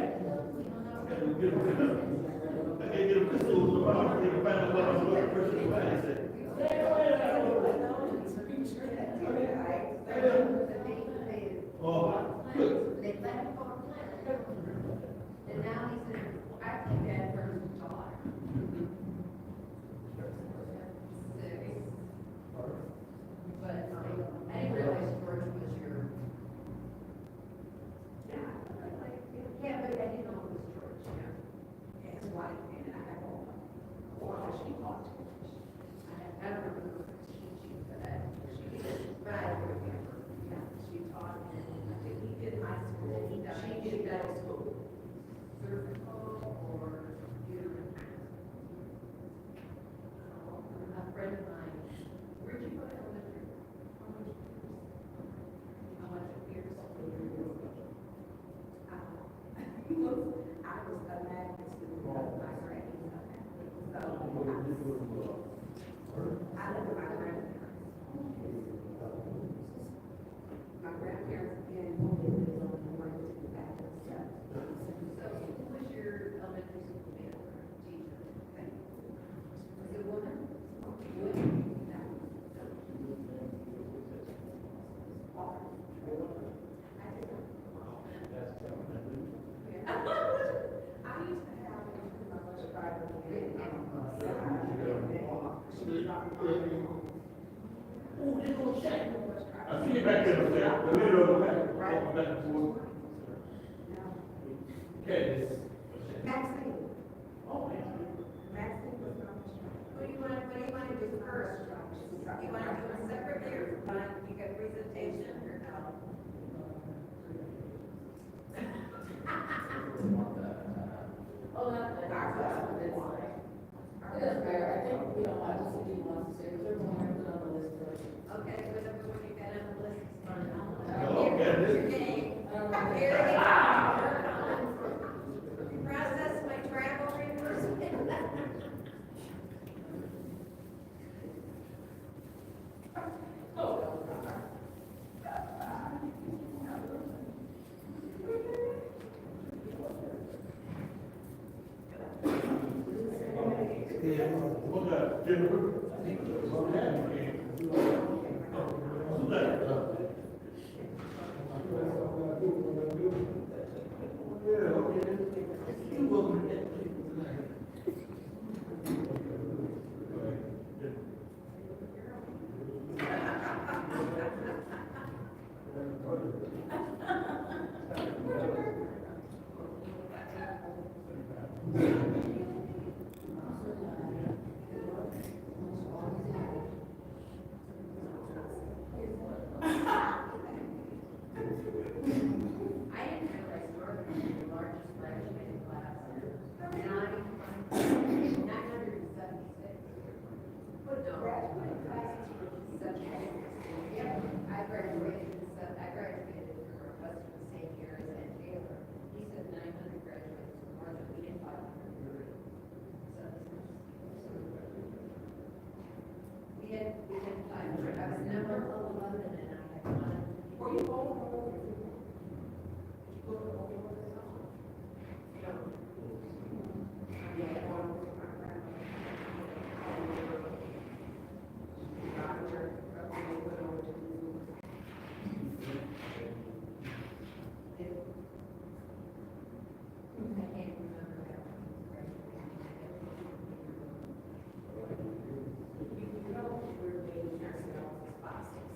Get a pistol in the mouth, get a battle of the person in the back. Oh, good. They let him go to Flint. And now he said, I think that person's daughter. Six. But I didn't realize George was your. Yeah, but I didn't know it was George, yeah. It's white, and I have all, she talked. I don't remember if she, but I remember, yeah, she taught, and I think he did high school, she did that school. Cervical or uterine. A friend of mine, where'd you go to elementary? How much years? I was a magnet student, my grandparents. So, I live with my grandparents. My grandparents again, wanted to be back and stuff. So who was your elementary school manager, teacher? Was it a woman? Women? I used to have my bus driver Oh, they gonna check. I see you back there, the middle of the back, right, back and forth. Okay, this. Maxine. Oh, man. Maxine was my bus driver. What do you want to do first? You want to do a separate year, you got presentation or no? Oh, that's good. That's fair, I think we don't want to see you want to say, they're going to put on the list first. Okay, whatever one you got on the list is fine. Okay. Your game. Here we go. Process my travel reimbursement. What up, Jennifer? What happened? Who's that? Yeah, okay. You welcome to that. I didn't realize Northern was the largest graduating class. 976. But no. Graduating classes for Yep, I graduated from Western the same year as Ed Taylor. He said 900 graduates from Northern, we did 530. So. We had 500. I was number 11 and I had one. Were you all? I can't remember that. You know, we're being ourselves as bosses.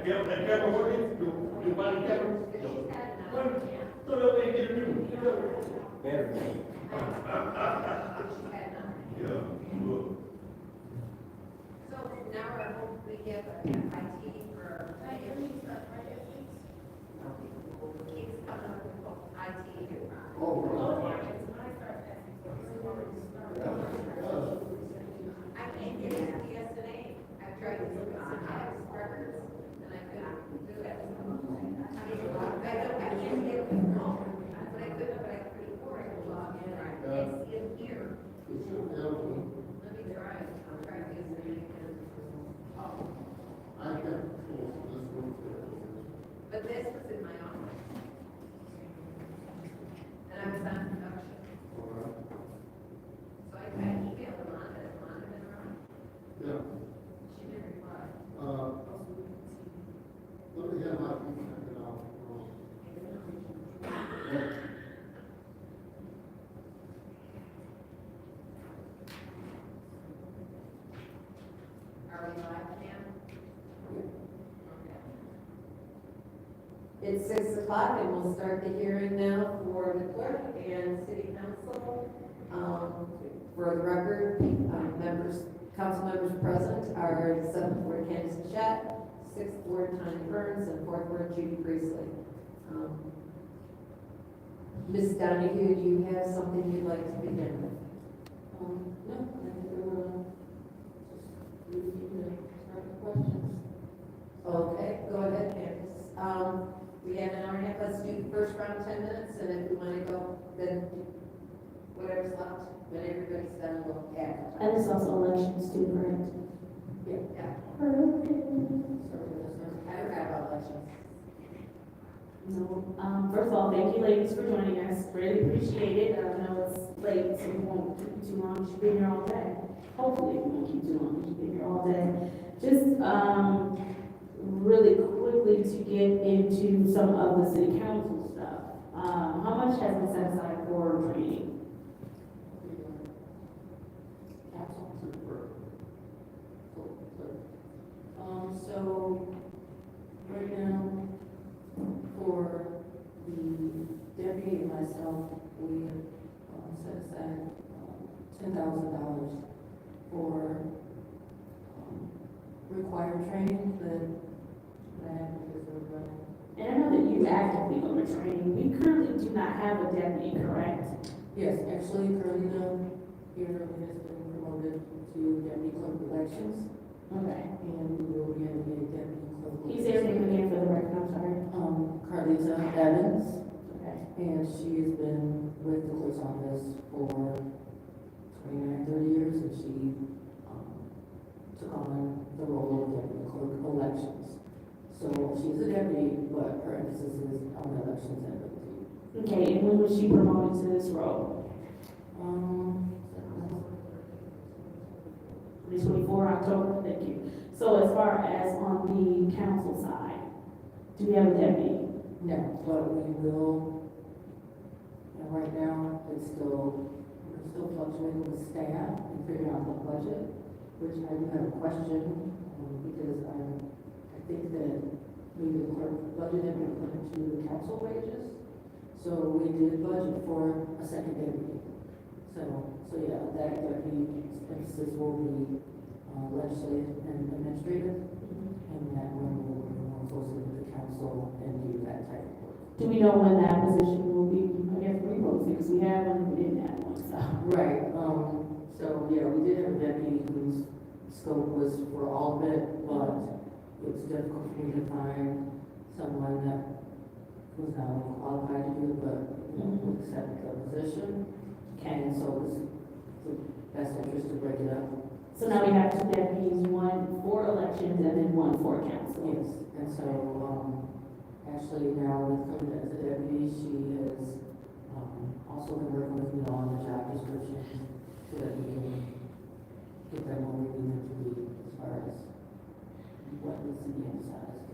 that camera working? Your body camera? So that way get a new one. Better. Yeah, good. So now I hope we get an IT for. Keeps coming up with IT. I can't get into PSNA. I've tried to do it on tax records and I couldn't do it. I can't get it from home, but I could before I could log in, I can't see it here. Let me try it. I'll try PSNA again. But this was in my office. And I was on production. So I emailed Rhonda, has Rhonda been around? Yeah. She didn't reply. Let me get my, check it out. Are we live, Pam? Okay. It's 6 o'clock and we'll start the hearing now for the clerk and city council. For the record, council members present are 7th Ward Candace Chet, 6th Ward Tanya Burns, and 4th Ward Judy Priestley. Ms. Donahue, do you have something you'd like to begin with? No, I think we're questions. Okay, go ahead, Candace. We have an hour and a half. Let's do the first round 10 minutes, and if we want to go, then whatever's left, when everybody's done, we'll add. And it's also elections too, correct? Yeah. Perfect. I forgot about elections. No, first of all, thank you ladies for joining us, really appreciate it, I know it's late, so we won't keep you too long, you've been here all day. Hopefully, we won't keep you too long, you've been here all day. Just, really quickly to get into some of the city council stuff. How much has been set aside for training? So, right now, for the deputy and myself, we set aside $10,000 for required training that I have because of running. And I know that you actively go to training, we currently do not have a deputy, correct? Yes, actually, currently, here has been promoted to deputy clerk of elections, Okay. and we will be having a deputy clerk. of Can you say your name again for the record, I'm sorry? Carlita Evans, Okay. and she has been with the clerk's office for 29, 30 years, and she took on the role of deputy clerk of elections. So she's a deputy, but her emphasis is on elections and deputy. Okay, and when was she promoted to this role? 2024, October, thank you. So as far as on the council side, do we have a deputy? No, but we will, and right now, we're still fluctuating with staff and figuring out the budget, which I do have a question, because I think that maybe the clerk budget had been put into the council wages. So we did budget for a second deputy. So yeah, that deputy emphasis will be legislative and administrative, and that one will work more closely with the council and do that type of work. Do we know when that position will be, I guess, reposted, because we have one, we didn't have one, so. Right, so yeah, we did have a deputy whose scope was for all of it, but it was difficult for me to find someone that was not only qualified to do it, but, you know, would accept the position. And so it was the best interest to break it up. So now we have two deputies, one for elections and then one for council. Yes, and so, actually now with coming as a deputy, she has, also been working with me on the job descriptions so that we can get them where we need them to be as far as what needs to be emphasized.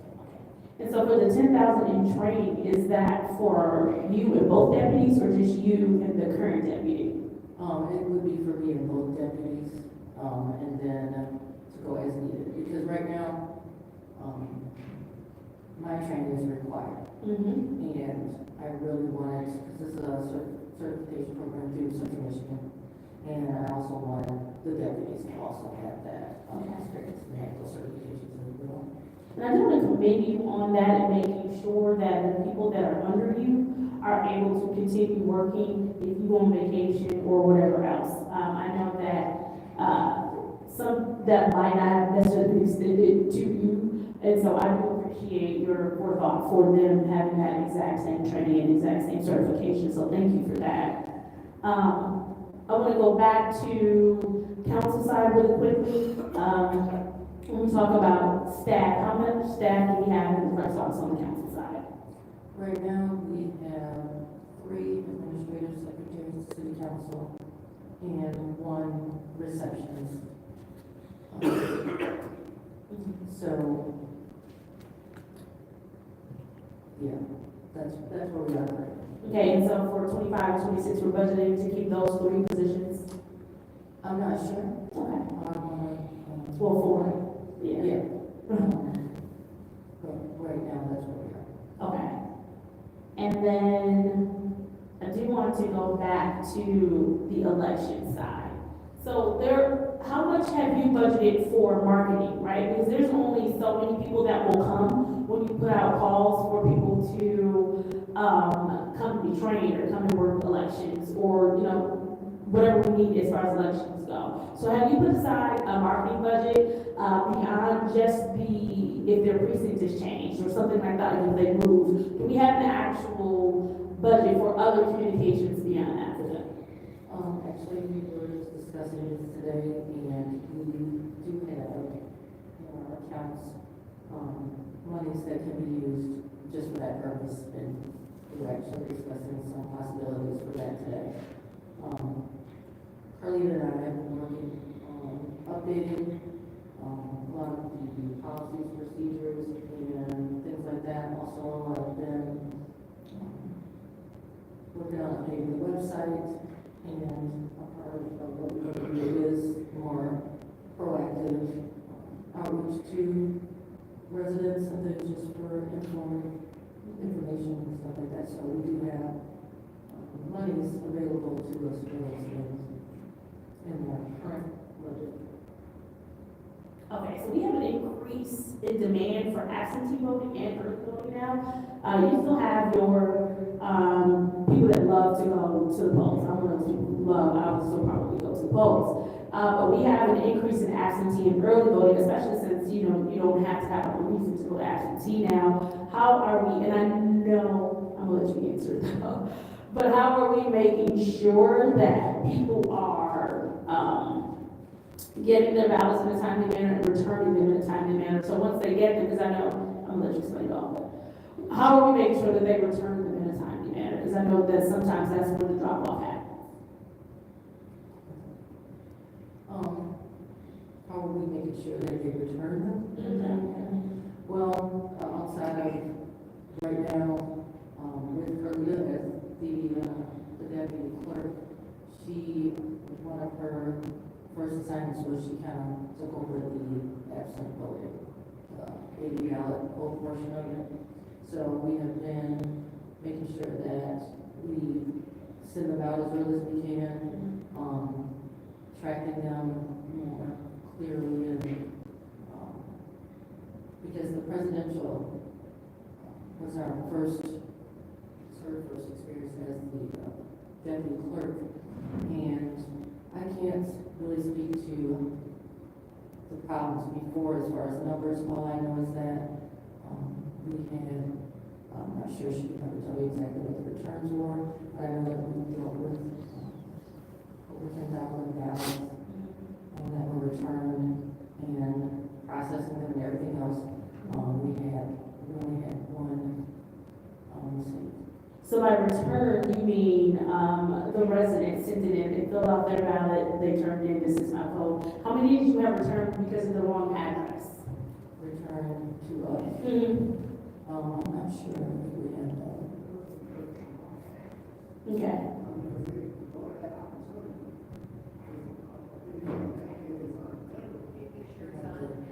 And so for the 10,000 in training, is that for you and both deputies, or just you and the current deputy? It would be for me and both deputies, and then to go as needed, because right now, my training is required. Mm-hmm. And I really wanted, because this is a certification program through Central Michigan, and I also wanted the deputies to also have that experience and have those certifications as well. And I do want to commend you on that and making sure that the people that are under you are able to continue working if you go on vacation or whatever else. I know that, some that might not have necessarily been extended to you, and so I do appreciate your forethought for them having that exact same training and exact same certification, so thank you for that. I want to go back to council side really quickly. When we talk about staff, how much staff do we have in the clerk's office on the council side? Right now, we have 3 administrative secretaries to city council and 1 receptionist. So, yeah, that's where we are right now. Okay, and so for 25, 26, we're budgeting to keep those 3 positions? I'm not sure. Okay. Well, 4. Yeah. yeah. But right now, that's where we are. Okay. And then I do want to go back to the election side. So how much have you budgeted for marketing, right? Because there's only so many people that will come when you put out calls for people to come to be trained or come to work elections or, whatever we need as far as elections go. So have you put aside a marketing budget beyond just if their precinct is changed or something like that, if they move? Do we have an actual budget for other communications beyond that for them? Actually, we were just discussing this today, and we do have in our accounts, monies that can be used just for that purpose, and we're actually discussing some possibilities for that today. Carlita and I have been working on updating a lot of the policies, procedures, and things like that. Also, I've been working on updating the website, and a part of what we're going to do is more proactive outreach to residents and then just for information and stuff like that. So we do have monies available to us for those things in our current budget. Okay, so we have an increase in demand for absentee voting and early voting now. You still have your people that love to go to the polls. I'm one of those people who love, I would still probably go to the polls. But we have an increase in absentee and early voting, especially since, you don't have to have a reason to go to absentee now. How are we, and I know, I'm gonna let you answer it though, but how are we making sure that people are, getting their ballots in a timely manner and returning them in a timely manner? So once they get them, because I know, I'm gonna let you explain it all, but how are we making sure that they return them in a timely manner? Because I know that sometimes that's where the drop off happens. How are we making sure that they return them? Well, outside of right now, with Carlita as the deputy clerk, one of her first assignments was she kind of took over the absent voting, baby ballot vote portion of it. So we have been making sure that we send them out as early as we can, tracking them more clearly, and because the presidential was our first experience as the deputy clerk, and I can't really speak to the problems before as far as numbers. All I know is that we had, I'm not sure she can ever tell you exactly what the returns were, but I know that we dealt with over 10,000 ballots that were returned and processing them and everything else. We only had one mistake. So by return, you mean, the resident sent it in, they filled out their ballot, they turned in, this is my vote. How many did you have returned because of the wrong address? Returned to us. I'm not sure if we have that. Okay.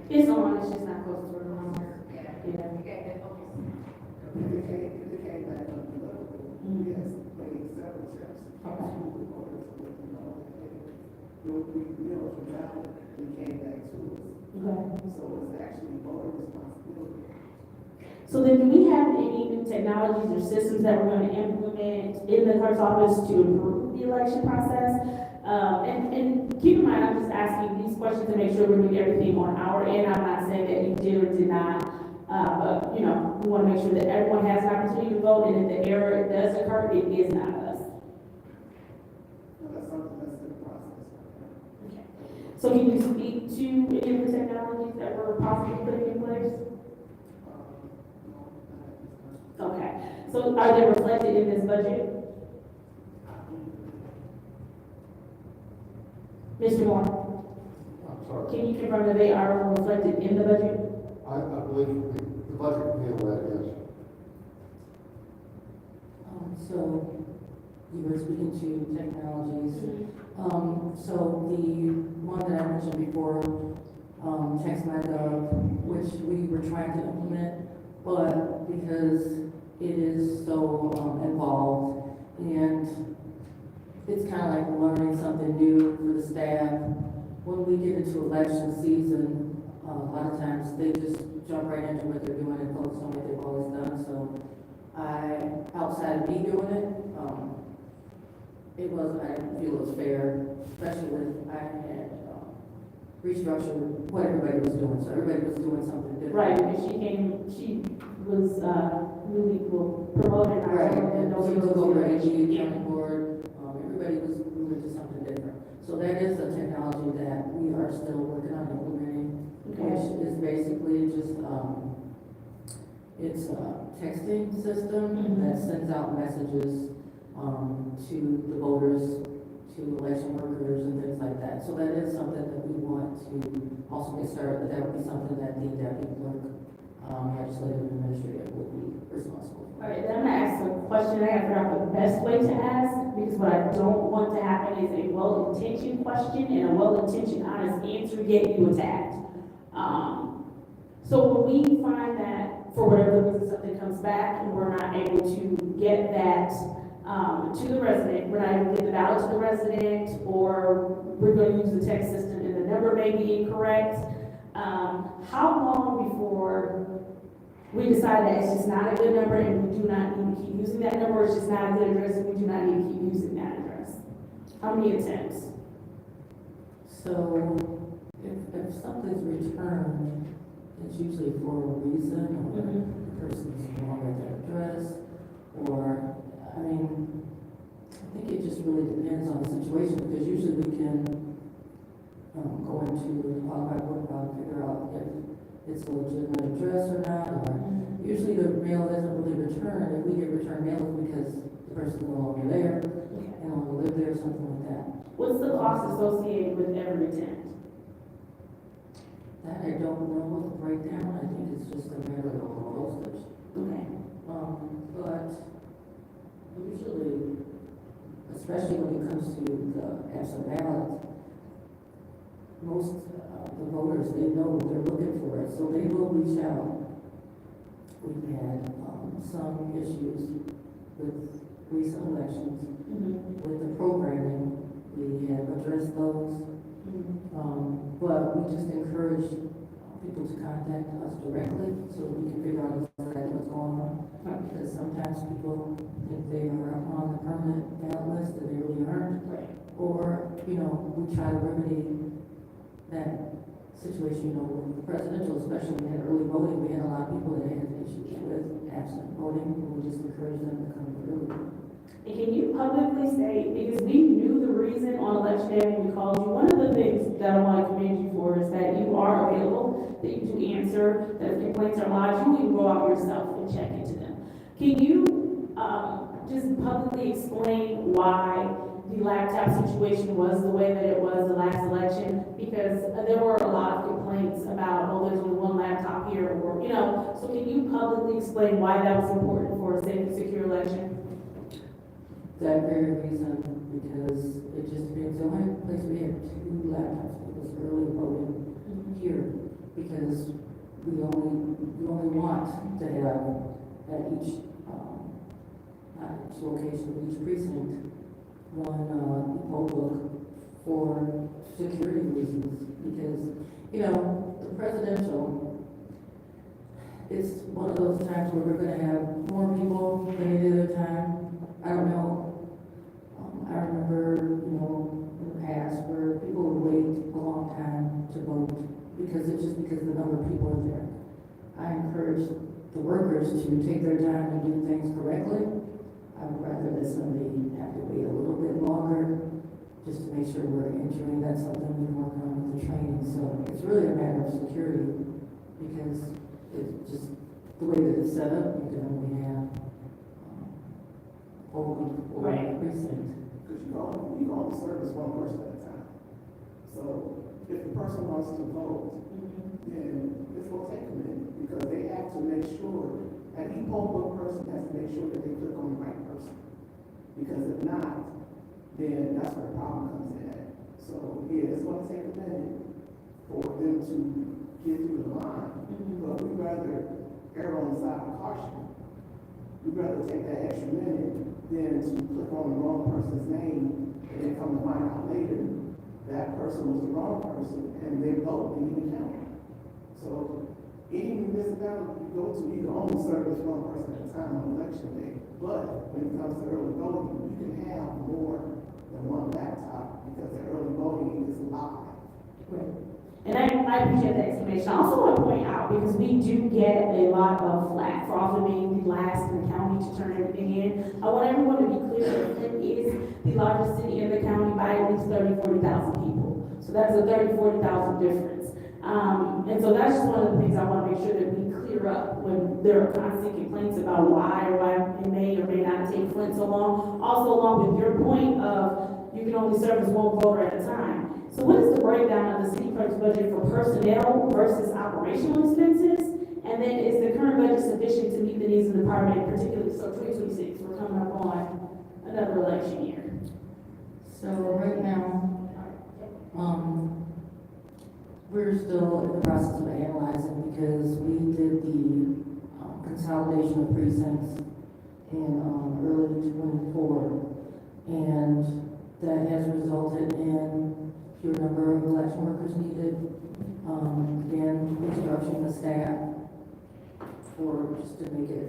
It's on, it's just not close to where the number. Yeah. Absolutely, voters, you know, you'll be, from now, we came back to us. Okay. So it's actually voter responsibility. So then, do we have any new technologies or systems that we're going to implement in the clerk's office to improve the election process? And keep in mind, I'm just asking these questions to make sure we're doing everything on our end. I'm not saying that you did or did not, but, we want to make sure that everyone has an opportunity to vote, and if the error does occur, it is not us. That's something that's in the process. Okay. So can you speak to any of the technologies that we're possibly putting in place? No, not at this time. Okay, so are they reflected in this budget? Mr. Moore, I'm sorry. can you confirm that they are reflected in the budget? I believe the budget can handle that, yes. So you were speaking to technologies. So the one that I mentioned before, text my which we were trying to implement, but because it is so involved and it's kind of like learning something new for the staff. When we get into election season, a lot of times they just jump right into what they're doing and focus on what they've always done. So outside of me doing it, I didn't feel it was fair, especially when I had restructured what everybody was doing. So everybody was doing something different. Right, because she was, really promoted. Right, and those she are took those over areas. the county board, everybody was moving to something different. So that is a technology that we are still working on implementing, which is basically just, it's a texting system that sends out messages, to the voters, to election workers and things like that. So that is something that we want to also get started, but that would be something that the deputy clerk, legislative administrator will be responsible for. All right, then I'm gonna ask a question. I gotta figure out the best way to ask, because what I don't want to happen is a well-intentioned question and a well-intentioned honest answer get you attacked. So when we find that, for whatever reason, something comes back and we're not able to get that, to the resident, we're not able to get the ballot to the resident, or we're gonna use the text system and the number may be incorrect, how long before we decide that it's just not a good number and we do not need to keep using that number, or it's just not a good address and we do not need to keep using that address? How many attempts? So if something's returned, it's usually for a reason, or the person's no longer at their address, or, I think it just really depends on the situation, because usually we can go into the qualified voter file and figure out if it's a legitimate address or not, or usually the mail doesn't really return. If we get returned mail, it's because the person's no longer there, and no longer live there, or something like that. What's the cost associated with every attempt? That I don't know what the breakdown, I think it's just a matter of postage. Okay. But usually, especially when it comes to the absent ballot, most the voters, they know they're looking for it, so they will reach out. We've had some issues with recent elections, with the programming. We have addressed those, but we just encourage people to contact us directly so we can figure out exactly what's going on. Because sometimes people think they are on the permanent ballot list and they really aren't. Or, we try to remedy that situation, with the presidential, especially when we had early voting, we had a lot of people that had issues with absent voting, and we just encouraged them to come early. And can you publicly say, because we knew the reason on election day when we called you, one of the things that I want to commend you for is that you are available, that you do answer, that if complaints are lodged, you can go out yourself and check into them. Can you just publicly explain why the laptop situation was the way that it was the last election? Because there were a lot of complaints about, there's only one laptop here, or, so can you publicly explain why that was important for a safe and secure election? That very reason, because it just depends. The only place we had 2 laptops was early voting here, because we only want to have at each location, each precinct, poll book for security reasons, because, you know, the presidential, it's one of those times where we're gonna have more people than any other time. I don't know. I remember, you know, in the past where people would wait a long time to vote because it's just because the number of people are there. I encourage the workers to take their time and do things correctly. I would rather that somebody have to wait a little bit longer just to make sure we're entering. That's something we're working on with the training. So it's really a matter of security because it's just the way that it's set up. You can only have or precinct. Because you can only service one person at a time. So if the person wants to vote, then it's going to take a minute because they have to make sure that each poll book person has to make sure that they click on the right person. Because if not, then that's where the problem comes in at. So yeah, it's going to take a minute for them to get through the line. But we'd rather err on the side of caution. We'd rather take that extra minute than to click on the wrong person's name and then come to find out later that person was the wrong person and their vote didn't even count. So any municipality you go to, you can only service one person at a time on election day. But when it comes to early voting, you can have more than one laptop because the early voting is live. Right. And I appreciate that explanation. I also want to point out, because we do get a lot of flack for often being the last in the county to turn everything in. I want everyone to be clear that Flint is the largest city in the county by at least 40,000 people. So that's a 40,000 difference. And so that's just one of the things I want to make sure that we clear up when there are constant complaints about why it may or may not take Flint so long. Also, along with your point of you can only service one voter at a time. So what is the breakdown of the city clerk's budget for personnel versus operational expenses? And then is the current budget sufficient to meet the needs of the department, particularly so 2026, we're coming up on another election year. So right now, we're still in the process of analyzing because we did the consolidation of precincts in early 24, and that has resulted in fewer number of election workers needed, again, restructuring the staff for just to make it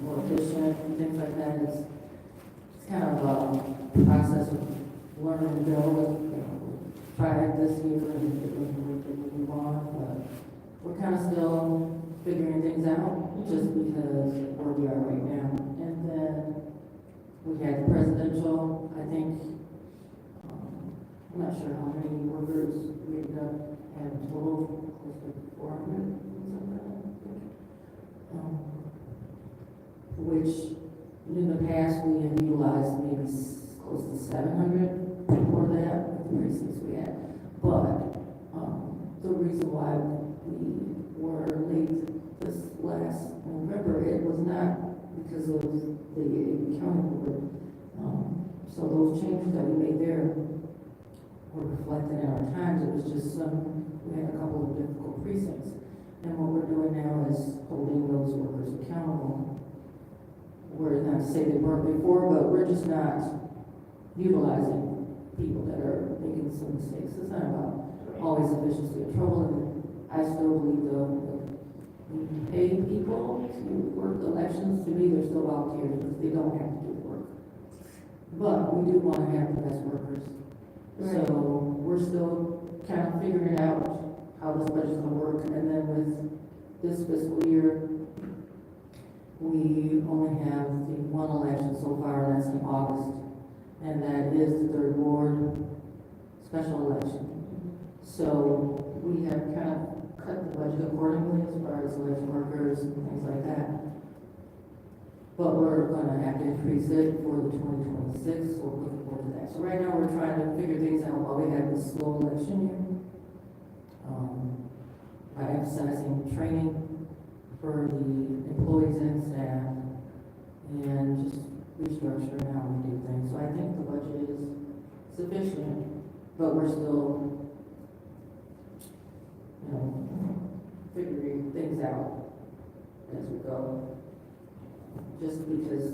more efficient and things like that. It's kind of a process of learn and build. Try it this year and if it doesn't work, then we move on. But we're kind of still figuring things out just because of where we are right now. And then we had the presidential, I think, I'm not sure how many workers we ended up having total, close to 400, something like that. Which in the past we have utilized maybe close to 700 for that with the precincts we had. But the reason why we were late this last November, it was not because of the county board. So those changes that we made there were reflected in our times. It was just we had a couple of difficult precincts. And what we're doing now is holding those workers accountable. We're not to say they weren't before, but we're just not utilizing people that are making some mistakes. It's not about always efficiency or trouble. And I still believe though that when you pay people to work elections, to me they're still volunteers because they don't have to do the work. But we do want to have the best workers. Right. So we're still kind of figuring out how this budget's going to work. And then with this fiscal year, we only have the one election so far, and that's in August. And that is the third ward special election. So we have kind of cut the budget accordingly as far as election workers and things like that. But we're going to have to increase it for the 2026, so we're looking forward to that. So right now we're trying to figure things out while we have this slow election year. By emphasizing training for the employees and staff and just restructuring how we do things. So I think the budget is sufficient, but we're still, figuring things out as we go. Just because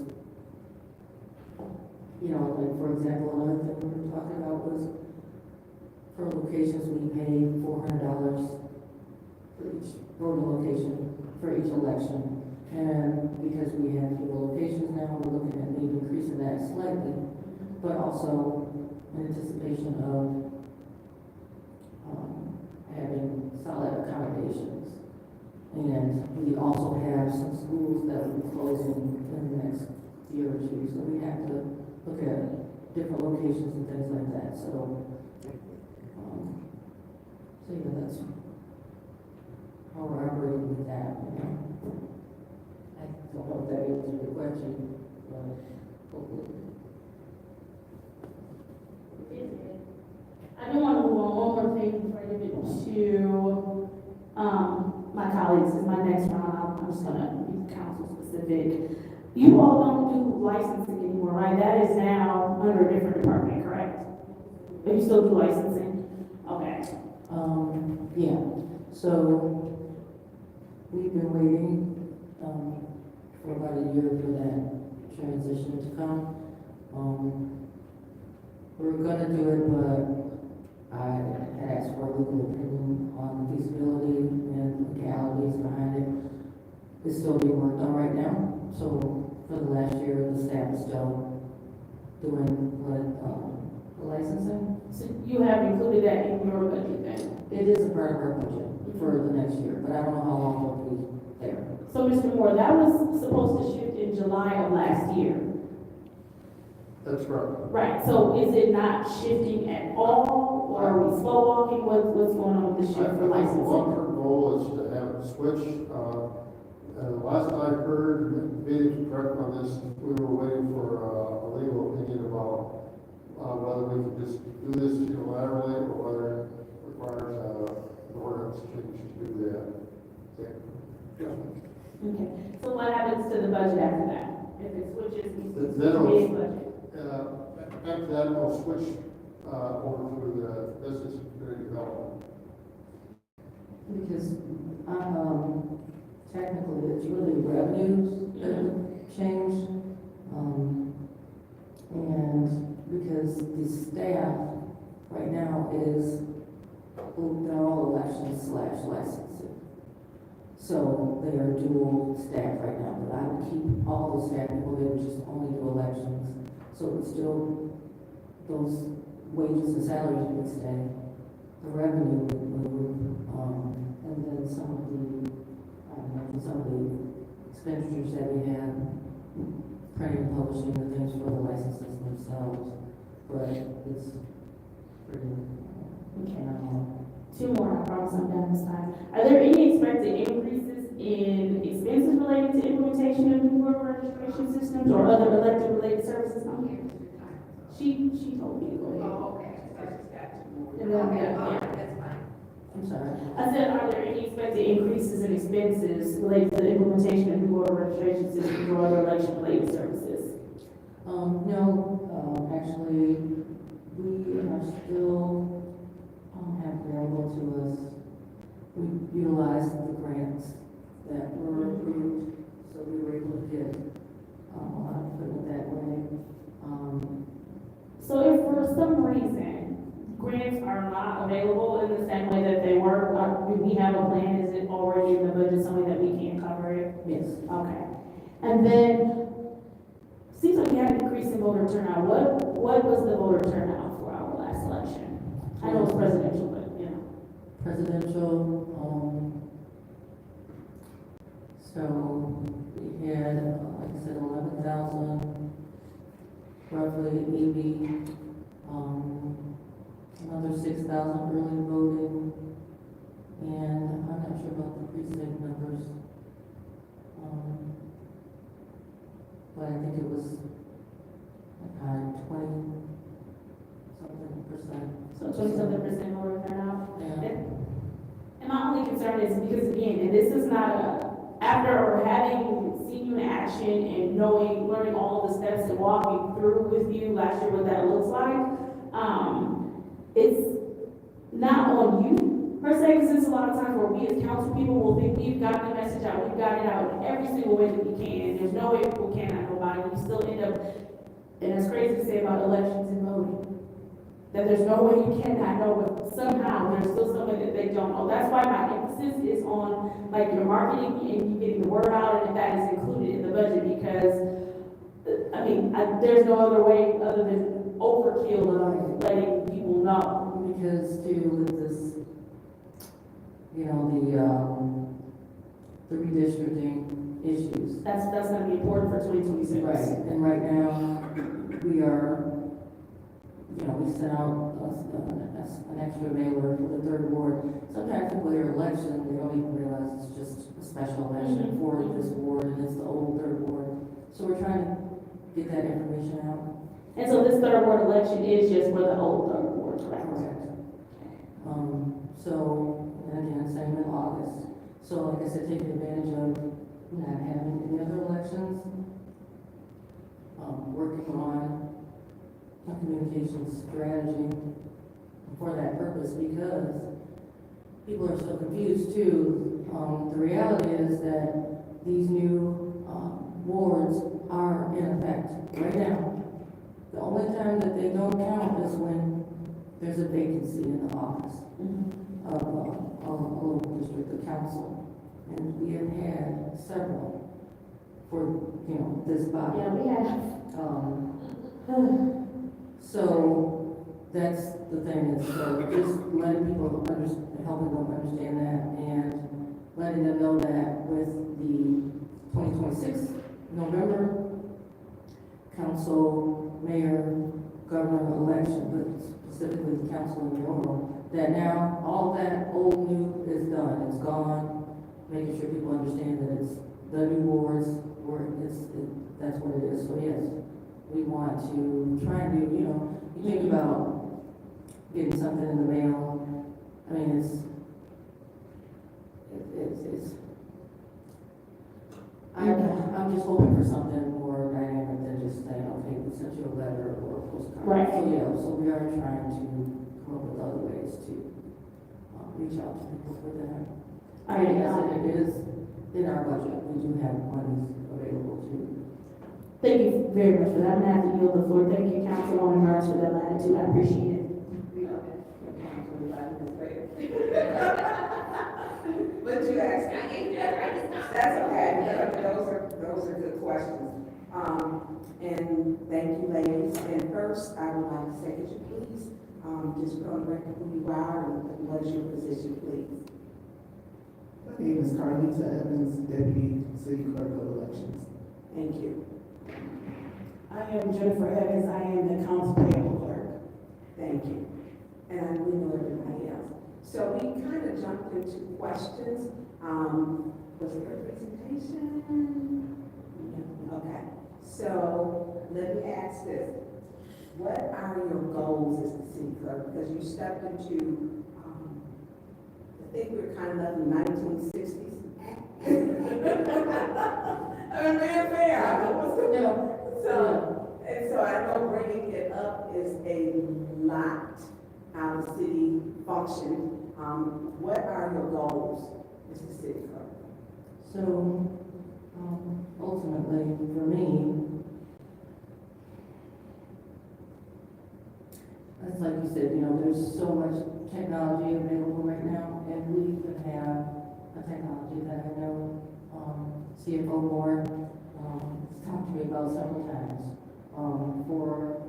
you know, like, for example, another thing we were talking about was for locations, we pay $400 for each voting location, for each election. And because we have fewer locations now, we're looking at maybe increasing that slightly, but also in anticipation of having solid accommodations. And we also have some schools that will be closing in the next year or two, so we have to look at different locations and things like that, so yeah, that's how we're operating with that, you know. I don't know if that answers your question, but hopefully. I do want to move on one more thing before I give it to my colleagues. In my next round, I'm just gonna be council specific. You all don't do licensing anymore, right? That is now under a different department, correct? But you still do licensing? Okay. Yeah, so we've been waiting, for about a year for that transition to come. We're gonna do it, but I asked for a legal opinion on the feasibility and legalities behind it. It's still being worked on right now, so for the last year, the staff is still doing the licensing. So you have included that in your budget then? It is a part of our budget for the next year, but I don't know how long it'll be there. So, Mr. Moore, that was supposed to shift in July of last year. That's right. Right, so is it not shifting at all, or are we slow walking? What's going on with the shift for I think the licensing? long-term goal is to have it switch. Last I heard, being correct on this, we were waiting for a legal opinion about whether we could just do this unilaterally or whether it requires an ordinance change to do that. Okay, so what happens to the budget after that? If it switches, we switch Then to the budget? After that, we'll switch over to the business and community development. Because, technically, it's really revenues that change. And because the staff right now is, they're all elections / licensing. So they are dual staff right now, but I would keep all the staff people, they would just only do elections. So it's still, those wages and salaries would stay, the revenue would move, and then some of the expenditures that we have, printing and publishing the things for the licenses themselves, but it's pretty, Two more, I promise I'm done this time. Are there any expected increases in expenses related to implementation of new voter registration systems or other elected related services on here? She told me to go ahead. Oh, okay, I just got two more. And then, Okay, yeah. that's fine. I'm sorry. I said, are there any expected increases in expenses related to the implementation of new voter registration systems or other election related services? No, actually, we are still, have available to us, we utilized the grants that were approved, so we were able to get, a lot of equipment that way. So if for some reason grants are not available in the same way that they were, do we have a plan? Is it already in the budget, some way that we can cover it? Yes. Okay. And then, seems like we had an increase in voter turnout. What was the voter turnout for our last election? I know it's presidential, but, you know. Presidential, so we had, like I said, 11,000, roughly 80, another 6,000 early voting, and I'm not sure about the precinct numbers. But I think it was like 20-something%. So 27% voter turnout. Yeah. And my only concern is because again, and this is not after having seen you in action and learning all the steps and walking through with you last year what that looks like, it's not on you per se, because there's a lot of times where we as council people will think we've gotten the message out, we've got it out in every single way that we can, and there's no way people cannot know about it, we still end up And it's crazy to say about elections and voting, that there's no way you cannot know, but somehow there's still something that they don't know. That's why my emphasis is on like your marketing and you getting the word out, and if that is included in the budget, because I mean, there's no other way other than overkill of letting people know. Because too, with this, you know, the redistricting issues. That's gonna be important for 2026. Right, and right now, we are, you know, we sent out an extra mailer for the third ward. Sometimes people hear election, they don't even realize it's just a special election for this ward, and it's the old third ward. So we're trying to get that information out. And so this third ward election is just for the old third ward, correct? Correct. So, and again, same in August. So like I said, taking advantage of not having any other elections, working on a communication strategy for that purpose, because people are so confused too. The reality is that these new wards are in effect right now. The only time that they don't count is when there's a vacancy in the office of a local district, the council. And we have had several for, you know, this body. Yeah, we have. So that's the thing, is just letting people helping them understand that, and letting them know that with the 2026 November council, mayor, governor election, but specifically the council in general, that now all that old new is done, it's gone, making sure people understand that it's the new wards, where that's what it is. So yes, we want to try and do, you know, you think about getting something in the mail. I mean, I'm just hoping for something more dynamic than just saying, okay, we sent you a letter or a postcard. Right. So yeah, so we are trying to come up with other ways to reach out to people for that. All right, Yes, it is in our budget. We do have monies available too. Thank you very much for that. I'm gonna have to yield the floor. Thank you, Councilwoman Mars, for that attitude. I appreciate it. But you asked, that's okay, those are good questions. And thank you, ladies. And first, I would like to say, could you please, just put on the record who you are and what is your position, please? My name is Carlita Evans, Deputy City Clerk of Elections. Thank you. I am Jennifer Evans. I am the Council Payable Clerk. Thank you. And we know everybody else. So we kind of jumped into questions. Was there a presentation? Yeah. Okay. So let me ask this. What are your goals as the city clerk? Because you stepped into, I think we were kind of like in the 1960s. I mean, being fair. So I know bringing it up is a lot how the city functions. What are your goals as the city clerk? So, ultimately, for me, it's like you said, you know, there's so much technology available right now, and we even have a technology that I know CFO Moore has talked to me about several times for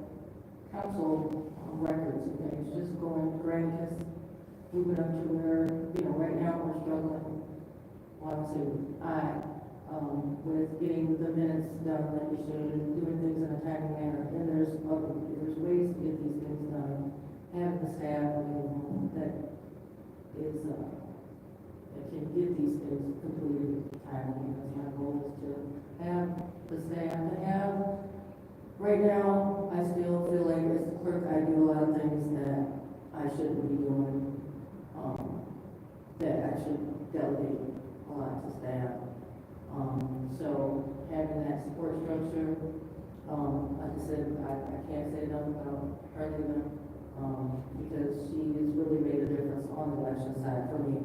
council records. Okay, it's just going great, just moving up to where, you know, right now we're struggling. Well, with getting the minutes done like we should, and doing things in a timely manner. And there's ways to get these things done. Having the staff available that can get these things completed timely. That's my goal, is to have the staff to have. Right now, I still feel like as the clerk, I do a lot of things that I shouldn't be doing. That I should delegate a lot to staff. So having that support structure, like I said, I can't say enough about Carlita, because she has really made a difference on the election side for me,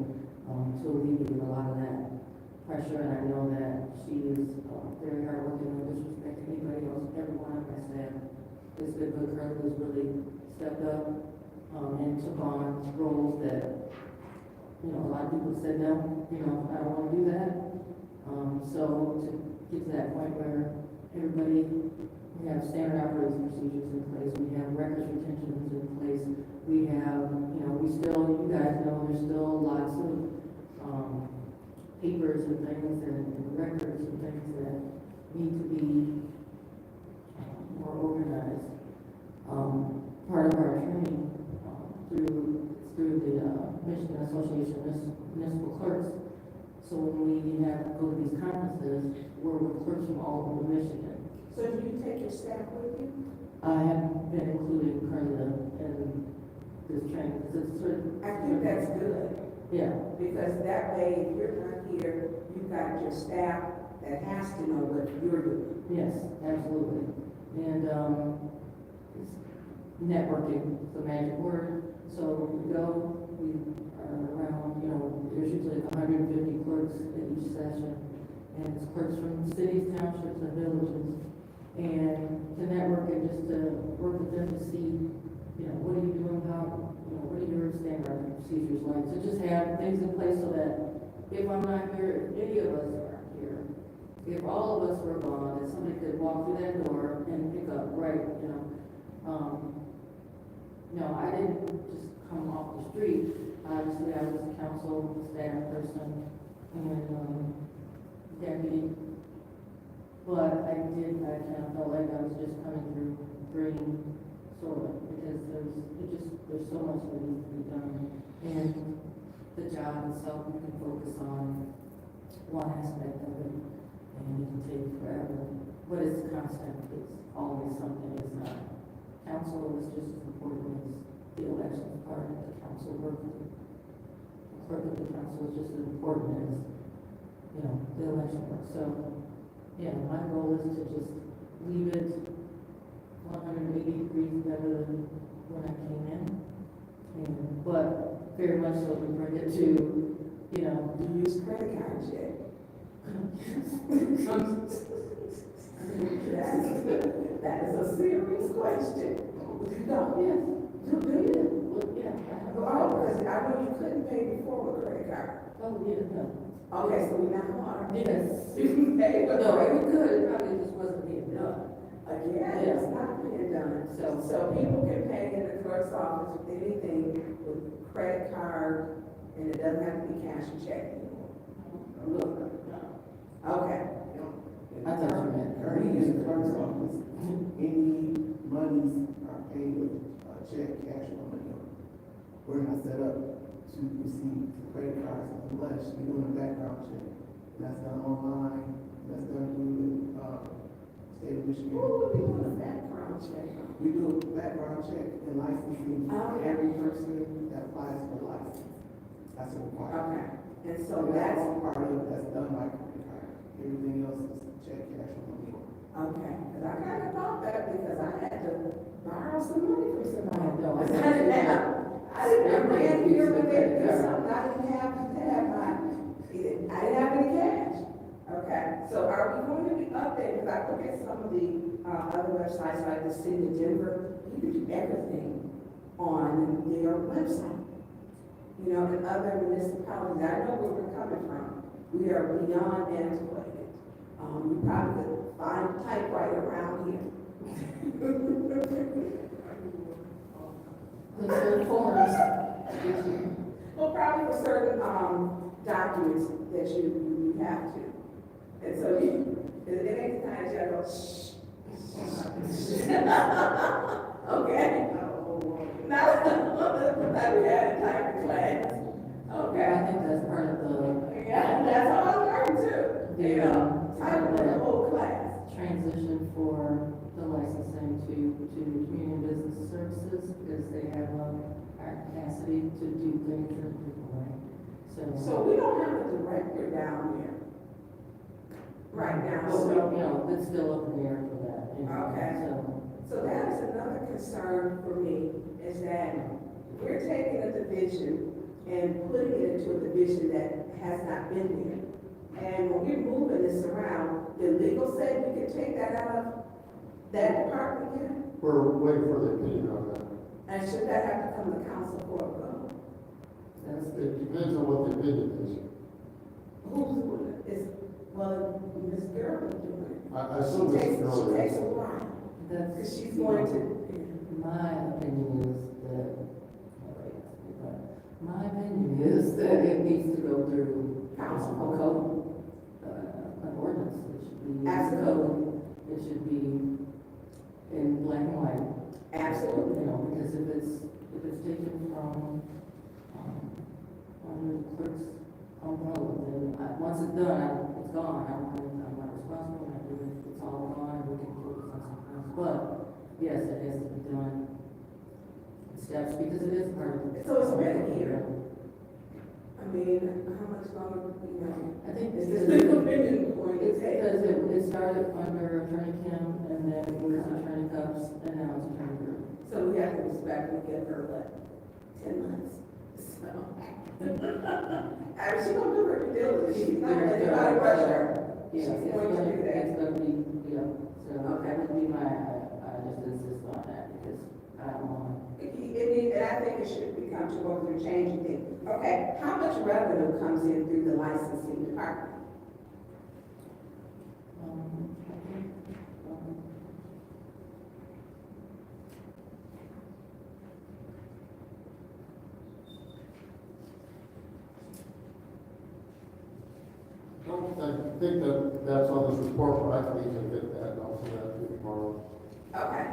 to alleviate a lot of that pressure. And I know that she is very hardworking, no disrespect to anybody else, everyone on my staff. it's been good. Clerk has really stepped up, and took on roles that, you know, a lot of people said, no, you know, I don't wanna do that. So to get to that point where everybody, we have standard operating procedures in place, we have records retentions in place, we have, you know, we still, you guys know, there's still lots of, papers and things and records and things that need to be more organized. Part of our training, through the Michigan Association of Municipal Clerks. So when we have, go to these conferences, we're with clerks from all over Michigan. So do you take your staff with you? I have been including Perla in this training, because it's sort of. I think that's good, Yeah, because that way, if you're not here, you've got your staff that has to know what you're doing. yes, absolutely. And, it's networking, is the magic word. So we go, we are around, you know, there's usually 150 clerks at each session. And it's clerks from cities, townships, and villages. And to network and just to work with them to see, you know, what are you doing, how, you know, what are your standard operating procedures like? So just have things in place so that if I'm not here, if any of us are here, if all of us were gone, that somebody could walk through that door and pick up, right, you know. No, I didn't just come off the street. Obviously, I was a council staff person and, deputy. But I kind of felt like I was just coming through green, sort of, because there's so much that needs to be done. And the job itself, you can focus on one aspect of it, and you can take forever. But it's constant, it's always something, it's not. Council is just as important as the elections part of the council work. The clerk of the council is just as important as, you know, the election work. So, yeah, my goal is to just leave it 180 degrees better than when I came in. And, but very much so we bring it to, you know. Do you use credit cards yet? That is a serious question. You don't? Yes. Do you? Well, yeah. Oh, because I know you couldn't pay before with credit card. Oh, yeah, no. Okay, so we now are. Yes. You can pay with No, credit. we could, it probably just wasn't being done. Again, it's not being done. So people can pay in the clerk's office with anything with credit card, and it doesn't have to be cash or check anymore. Look, Okay. I thought you meant. Currently in the clerk's office, any monies are paid with check, cash, or money order. We're not set up to receive credit cards unless you're doing a background check. That's done online, that's done through the state of Michigan. Who would be on a background check? We do a background check and licensing for every person that applies for license. That's a requirement. Okay, and so So that's that's, all part of it, that's done by credit card. Everything else is check, cash, or money order. okay, because I kind of thought that because I had to borrow some money from somebody. No, I I didn't have ran here when they did something, I didn't have I didn't have any cash. Okay, so are we going to be updated? Because I look at some of the other websites like the city of Denver, you can do everything on their website. You know, in other municipalities, I know where we're coming from. We are beyond antiquated. You probably could find a typewriter around here. Concern forms. Well, probably for certain, documents that you have to. And so it ain't the kind of general, shh. Okay. Not that we had in type class. Okay. I think that's part of the. Yeah, that's how I learned too. You know, type of the whole class. Transition for the licensing to community business services, because they have our capacity to do things in a different way. So we don't have a director down here right now, Well, so. you know, it's still up in the air for that. You know, Okay. So that is another concern for me, is that we're taking a division and putting it into a division that has not been there. And when we're moving this around, the legal said we could take that out of that department yet? we're waiting for the opinion on that. And should that have to come to council for a vote? It depends on what the opinion is. Who's doing it? Well, Ms. Girl is doing it. I assume it's She earlier. takes a while, That's. because she's going to, My opinion is that, my opinion is that it needs to go through council code, an ordinance. It should be. Absolutely. It should be in black and white. absolutely. You know, because if it's taken from, under the clerk's umbrella, then once it's done, it's gone. I'm not responsible, it's all gone, we can focus on something else. But, yes, it has to be done in steps, because it is part of the. So it's been a year. I mean, how much longer, you know? I think Is it's this legal opinion going to It's take? because it started under Attorney Kim, and then it was Attorney Cups, and now it's Attorney Brew. So we have to respect and give her, what, 10 months? So. I mean, she's gonna do her due diligence. She's not gonna let anybody rush her. She's Yeah, going to do that. It's gonna be, so Okay. that would be I just insist on that, because I don't want. And I think it should become to go through changing things. Okay, how much revenue comes in through the licensing department? I think, I think that that's on this report, but I can easily get that, and I'll send that to you tomorrow. Okay.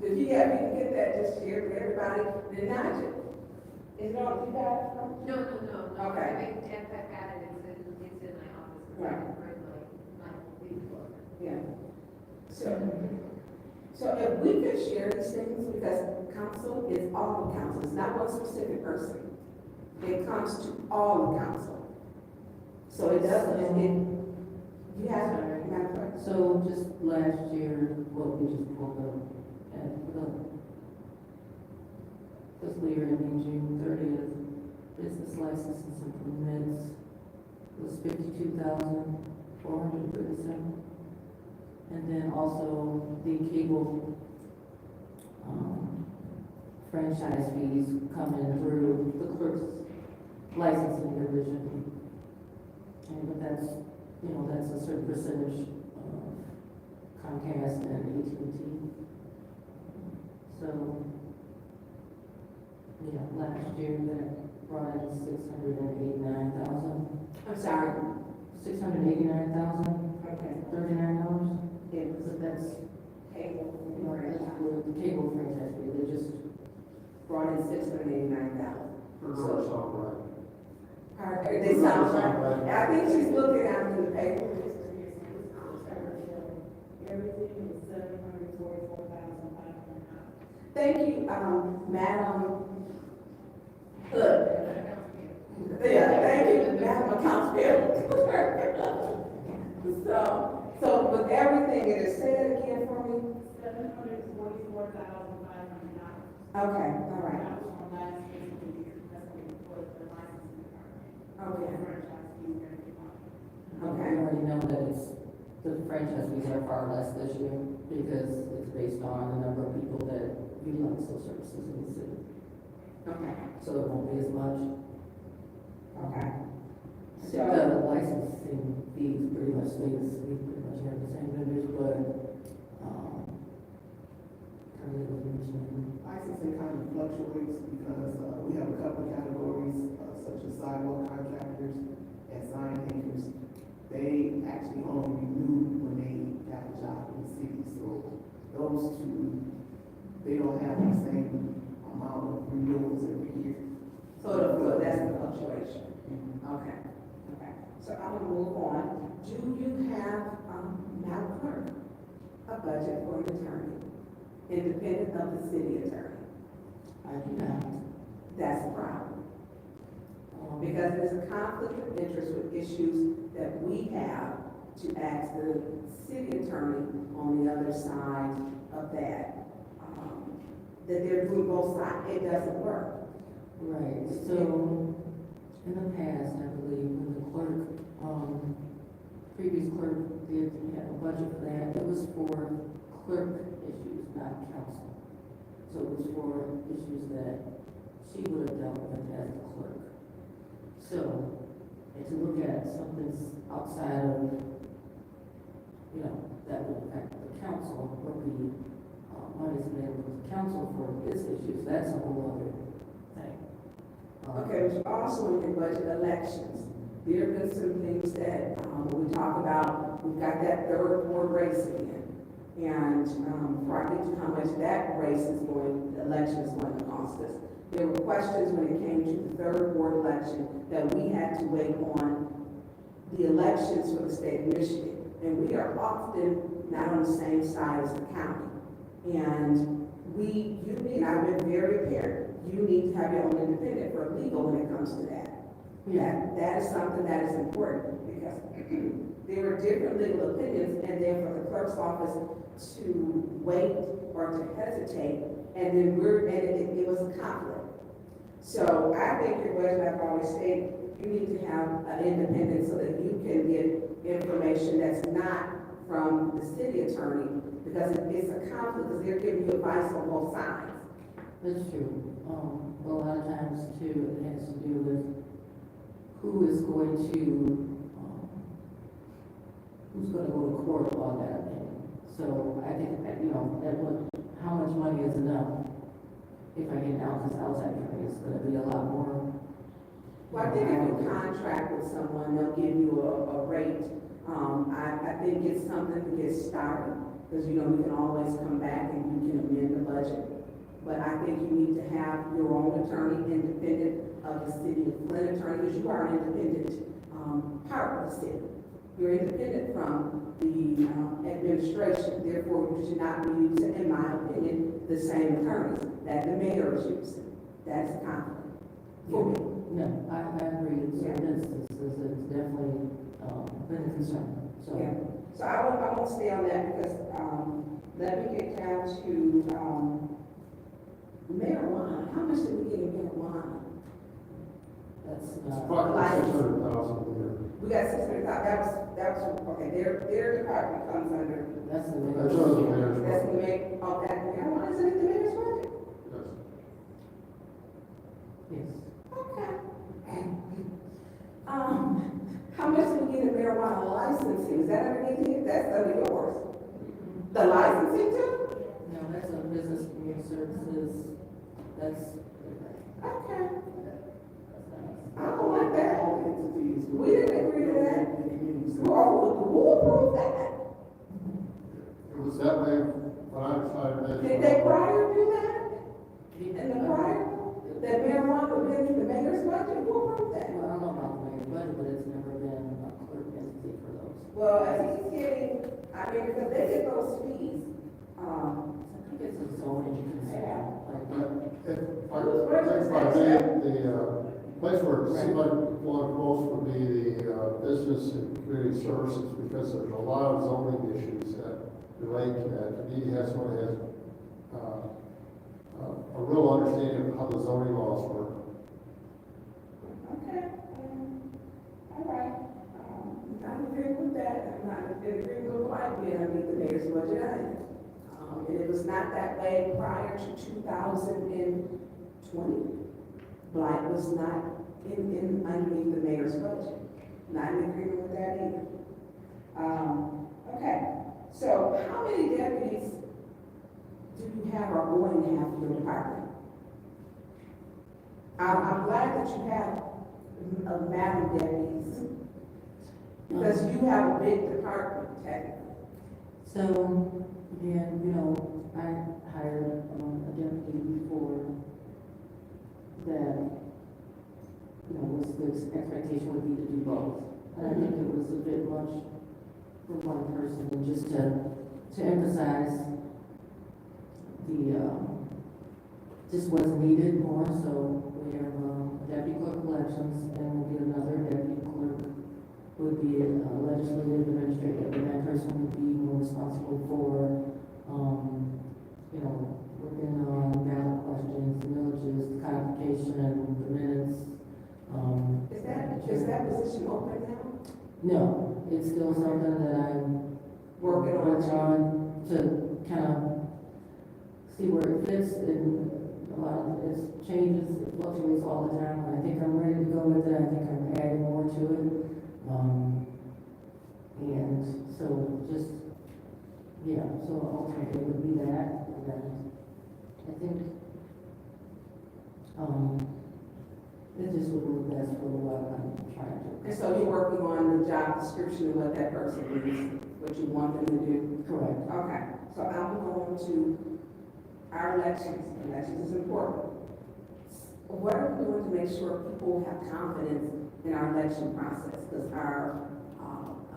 If you can get that just share with everybody, then not you. Is it all you got? No. Okay. If I got it, it's in my office. Right. My big book. Yeah. So if we could share these things, because council is all of council, it's not one specific person. It comes to all of council. So it doesn't, you have, So just last year, what we just pulled up, and the fiscal year ending June 30th, business licenses and permits was 52,437. And then also the cable, franchise fees coming through the clerk's licensing division. But that's, that's a certain percentage of Comcast and AT&T. So, last year that brought in $689,000. I'm sorry. $689,039. Okay. Yeah. So that's, Cable. that's with the cable franchise fee. They just Brought in $689,000. So, right. They sound right. I think she's looking out in the paper. Everything is $744,500. Thank you, Madam Hood. Yeah, thank you, Madam Accounts Payable. So with everything, it is said again for me? $744,500. Okay, all right. That was from last fiscal year. That's what it was, the licensing department. Okay. Franchise fees and everything. Okay. We already know that the franchise fees are far less this year because it's based on the number of people that utilize those services in the city. Okay. So it won't be as much. Okay. So the licensing fees pretty much stays, we pretty much have the same vendors, but, Carly was mentioning. Licensing kind of fluctuates because, we have a couple of categories, such as sidewalk contractors and sign makers. They actually only renew when they got a job in the city, so those two, they don't have the same amount of renewals every year. So that's the fluctuation. Okay. Okay. So I'm gonna move on. Do you have, Madam Clerk, a budget for an attorney, independent of the city attorney? I do not. That's the problem. Because there's a conflict of interest with issues that we have to ask the city attorney on the other side of that. That they're doing both sides, it doesn't work. Right, so in the past, I believe, when the clerk, previous clerk did have a budget for that, it was for clerk issues, not counsel. So it was for issues that she would have dealt with as the clerk. So, and to look at something outside of, you know, that would affect the council, would be, money's available to the council for its issues, that's a whole other thing. Okay, but also in budget elections, there have been some things that, when we talk about, we've got that third ward race again. And, before I get to how much that race is going, the election is going to cost us. There were questions when it came to the third ward election that we had to wait on the elections for the state of Michigan. And we are often not on the same side as the county. And you need, I've been very apparent, you need to have your own independent for legal when it comes to that. That is something that is important because there are different legal opinions, and then for the clerk's office to wait or to hesitate, and then it was a conflict. So I think your budget, I've always stated, you need to have an independent so that you can get information that's not from the city attorney, because it's a conflict, because they're giving you advice on both sides. That's true. A lot of times too, it has to do with who is going to, who's going to go to court on that opinion. So I think, you know, how much money is enough? If I get out this outside attorney, it's going to be a lot more. Well, I think if you contract with someone, they'll give you a rate. I think it's something to get started, because you know, you can always come back and you can amend the budget. But I think you need to have your own attorney, independent of the city of Flint attorney, because you are an independent part of the city. You're independent from the administration. Therefore, you should not be using, in my opinion, the same attorneys that the mayor is using. That's a conflict for me. No, I agree. In certain instances, it's definitely been a concern. So, Yeah. So I won't stay on that because, let me get down to, marijuana. How much did we get in marijuana? that's It's not. approximately 600,000 a year. We got 600,000, that was, okay, their department comes under, That's the That's under the mayor's that's budget. the mayor, oh, that, marijuana is in the mayor's budget? Yes. Yes. Okay. How much do we get in marijuana licensing? Is that underneath it? That's under yours. The licensing too? No, that's a business community services. That's. Okay. That's nice. I don't like that. All entities. We didn't agree to that. The community Who approved that? It was that way when I decided that. Did they prior do that? And the prior, that marijuana would be in the mayor's budget? Who approved that? Well, I don't know about the mayor's budget, but it's never been a clerk entity for those. Well, as he's getting, I mean, because they get those fees, I think it's a zoning concern, like, If I may, the place where it seemed like one most would be the business and community services, because there's a lot of zoning issues that relate to that. You need to have someone that has a real understanding of how the zoning laws work. okay, all right. I'm agreeing with that, I'm not agreeing with Blight being underneath the mayor's budget either. And it was not that way prior to 2020. Blight was not in underneath the mayor's budget. Not in agreement with that either. Okay, so how many deputies do you have or going to have in your department? I'm glad that you have madam deputies, because you have a big department, technically. so, again, you know, I hired a deputy before that, you know, the expectation would be to do both. And I think it was a bit much for one person, and just to emphasize just what's needed more, so we have a deputy clerk of elections, and we'll get another deputy clerk, would be a legislative administrator, and that person would be more responsible for, you know, working on ballot questions, villages, codification, the minutes. Is that position open now? No, it's still something that I'm Working on. to kind of see where it fits, and a lot of it changes, it fluctuates all the time. I think I'm ready to go with it, I think I'm adding more to it. And so just, yeah, so ultimately it would be that, and then I think, it just would work best for what I'm trying to. And so you're working on the job description of what that person is, what you want them to do? Correct. Okay, so I'm going to our elections. Elections is important. What are we doing to make sure people have confidence in our election process? Because I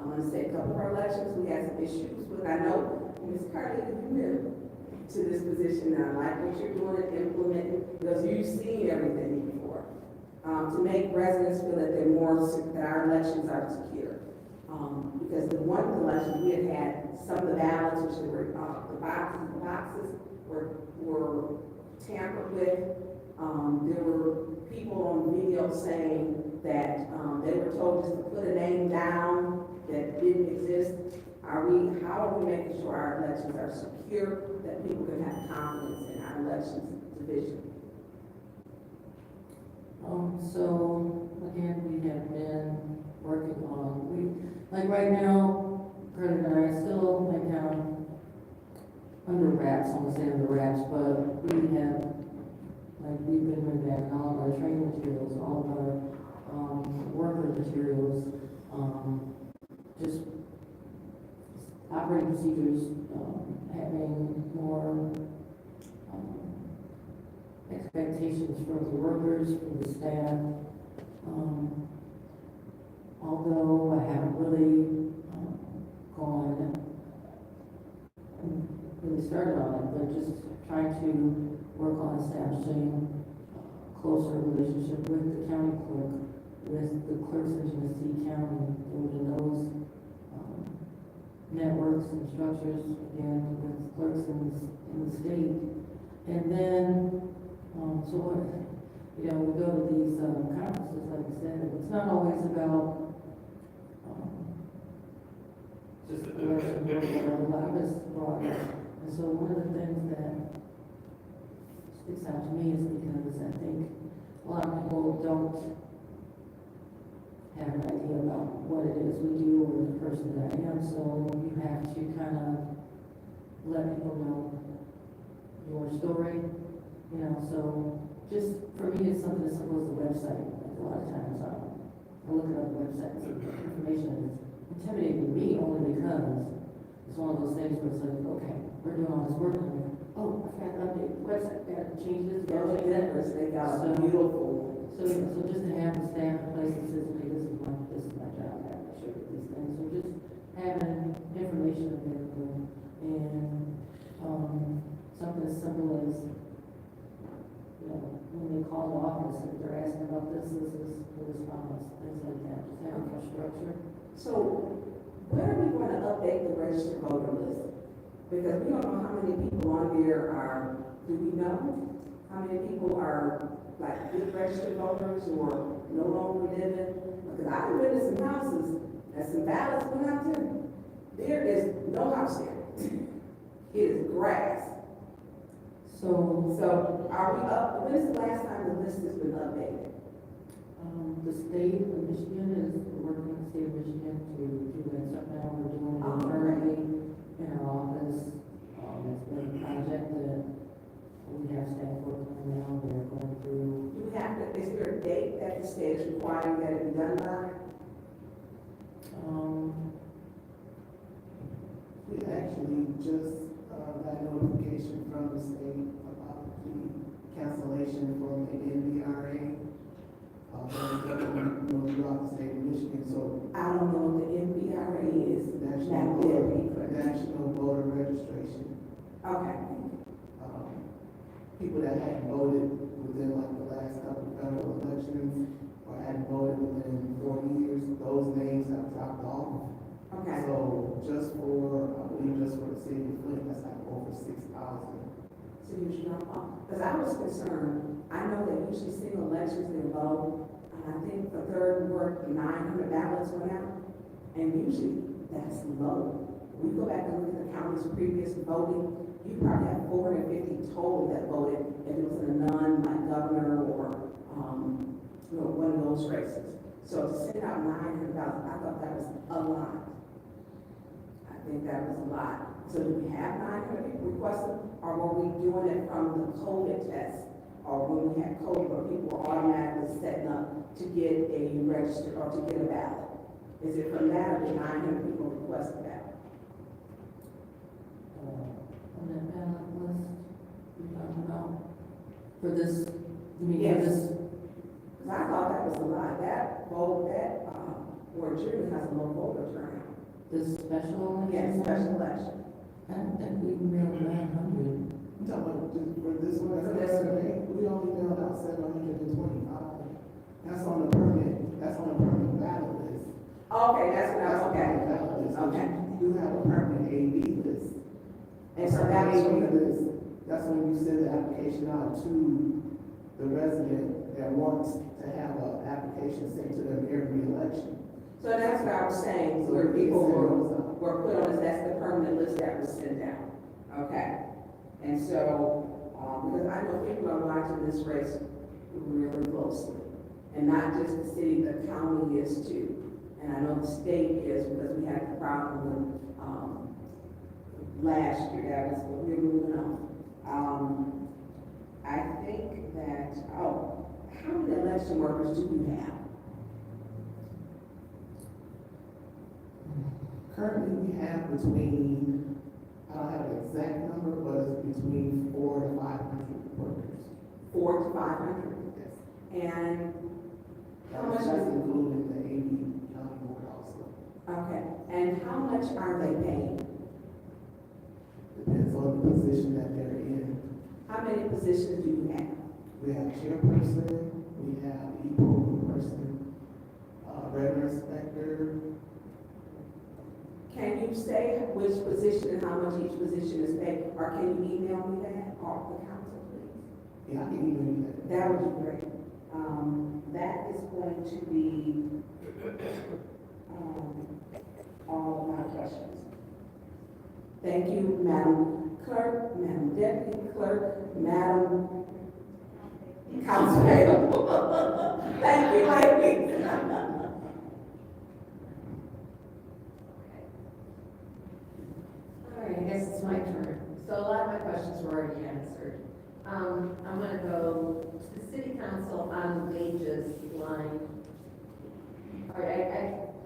want to say a couple of our elections, we had some issues with, I know, Ms. Carly, you new to this position, and I like what you're doing and implementing, because you've seen everything before. To make residents feel that they're more, that our elections are secure. Because the one election, we had some of the ballots, which were, the boxes were tampered with. There were people on video saying that, they were told just to put a name down that didn't exist. How are we making sure our elections are secure, that people can have confidence in our elections division? So again, we have been working on, like right now, Kurt and I still like under wraps, I'm gonna say under wraps, but we have, like, we've been revamping all of our training materials, all of our, worker materials, just operating procedures, having more, expectations for the workers, for the staff. Although I haven't really really started on it, but just trying to work on establishing a closer relationship with the county clerk, with the clerks in Genesee County, building those networks and structures, again, with clerks in the state. And then, so what, we go to these conferences, like I said, it's not always about just a lot of us brought up. And so one of the things that sticks out to me is because I think a lot of people don't have an idea about what it is we do or the person that I am, so you have to kind of let people know your story, so just for me, it's something as simple as a website. Like a lot of times I look at other websites and information is intimidating me only because it's one of those things where it's like, okay, we're doing all this work, and I'm like, oh, I forgot to update the website, I gotta change this, gotta change that. They got a beautiful. So just to have the staff in place that says, okay, this is my job, I have to show you these things. So just having information available and, something as simple as, when they call the office, if they're asking about this is for this promise, things like that, just having more structure. So when are we going to update the registered voter list? Because we don't know how many people on there are, do we know how many people are like good registered voters or no longer living? Because I've been to some houses and some ballots went out to. There is no house there. It is grass. So are we up, when is the last time the list has been updated? The state of Michigan is working with the state of Michigan to do that stuff now. We're doing it internally in our office. It's been a project that we have staff working on now. They're going through. Do we have to, is there a date that the state is requiring that it be done by? We actually just got notification from the state about the cancellation from the NBRA. Throughout the state of Michigan, so. I don't know what the NBRA is. National Voter Registration. Okay. People that hadn't voted within like the last couple of federal elections or hadn't voted within 4 years, those names have dropped off. Okay. So just for, I believe just for the city of Flint, that's like over 6,000. So you should drop off. Because I was concerned, I know that usually single elections they vote, and I think the third ward, 900 ballots went out, and usually that's low. we go back and look at the county's previous voting, you probably have 450 total that voted if it was in a non, like governor or, one of those races. So to send out 900,000, I thought that was a lot. I think that was a lot. So do we have 900 people requested, or were we doing it from the COVID test? Or when we had COVID, where people were automatically setting up to get a register or to get a ballot? Is it from that, or did 900 people request a ballot? On that ballot list, you're talking about, for this, you mean Yes. for this? Because I thought that was a lot. That vote, where June has a low voter turnout. This special election? Yes, special election. I don't think we mailed 900. You talking about for this one, For this one. we only mailed out 725. That's on the permanent ballot list. Okay, that's what I was, okay. That's on the ballot list, but Okay. you have a permanent AV list. And so that That's means, when it is, that's when you send the application out to the resident that wants to have an application sent to them every election. so that's what I was saying, So where people it's- were put on this, that's the permanent list that was sent out. Okay. And so, because I know people are watching this race really closely. And not just the city, the county is too. And I know the state is, because we had the problem with, last year, that was what we were moving on. I think that, how many election workers do we have? Currently, we have between, I don't have an exact number, but it's between 400 to 500 workers. 400 to 500. Yes. And how much That's is, including the AV county board also. okay, and how much are they paid? Depends on the position that they're in. How many positions do you have? We have chairperson, we have e-poll person, revenue inspector. Can you say which position and how much each position is paid, or can you email me that, or the council, please? Yeah, I can email you that. That would be great. That is going to be, all of my questions. Thank you, Madam Clerk, Madam Deputy Clerk, Madam Council. Thank you, ladies. All right, I guess it's my turn. So a lot of my questions were already answered. I'm gonna go to the city council on the wages line. All right,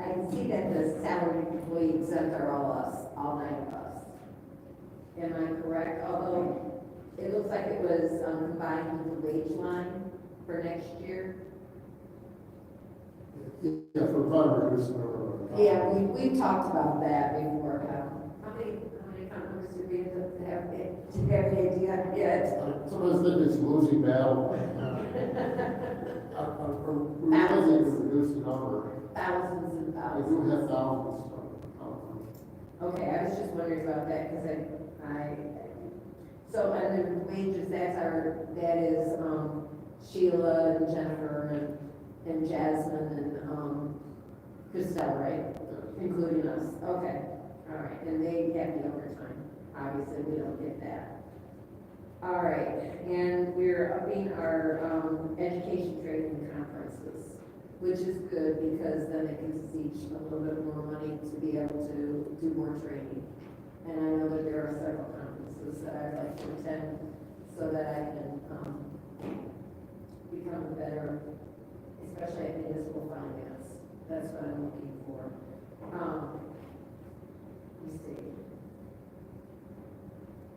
I can see that the salary employee exempt are all us, all 9 of us. Am I correct? Although it looks like it was combined with the wage line for next year. Yeah, for fund reducing our. Yeah, we talked about that before. How many companies do we have the idea yet? Sometimes think it's a losing battle. We're really to reduce the number. Thousands and We thousands. do have thousands. Okay, I was just wondering about that, because so under wages, that is, Sheila and Jennifer and Jasmine and, Christelle, right? Including us, okay, all right, and they have the overtime, obviously, we don't get that. All right, and we're upping our, education training conferences, which is good, because then it gives us each a little bit more money to be able to do more training. And I know that there are several conferences that I'd like to attend, so that I can, become a better, especially at municipal finance. That's what I'm looking for. Let me see.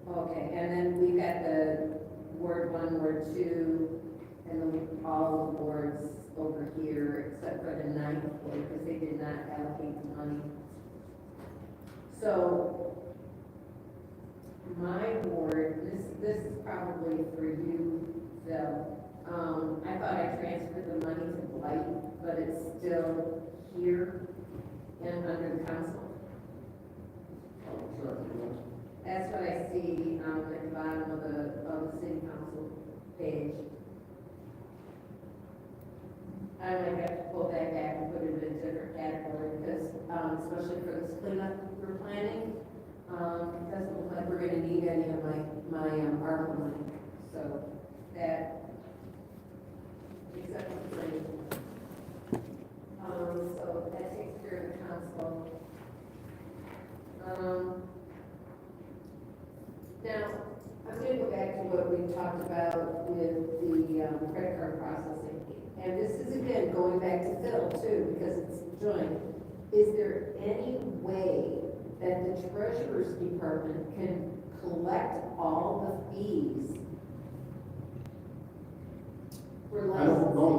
Okay, and then we've got the Ward 1, Ward 2, and then all the boards over here, except for the 9th ward, because they did not allocate the money. So, my ward, this is probably for you, Phil. I thought I transferred the money to Blight, but it's still here and under the council. That's what I see, at the bottom of the city council page. I might have to pull that back and put it in a different category, because, especially for this cleanup we're planning, So that, executive, so that takes care of the council. Now, I'm gonna go back to what we talked about with the credit card processing. And this is again, going back to Phil too, because it's joint. Is there any way that the treasurer's department can collect all the fees for I don't licensing? know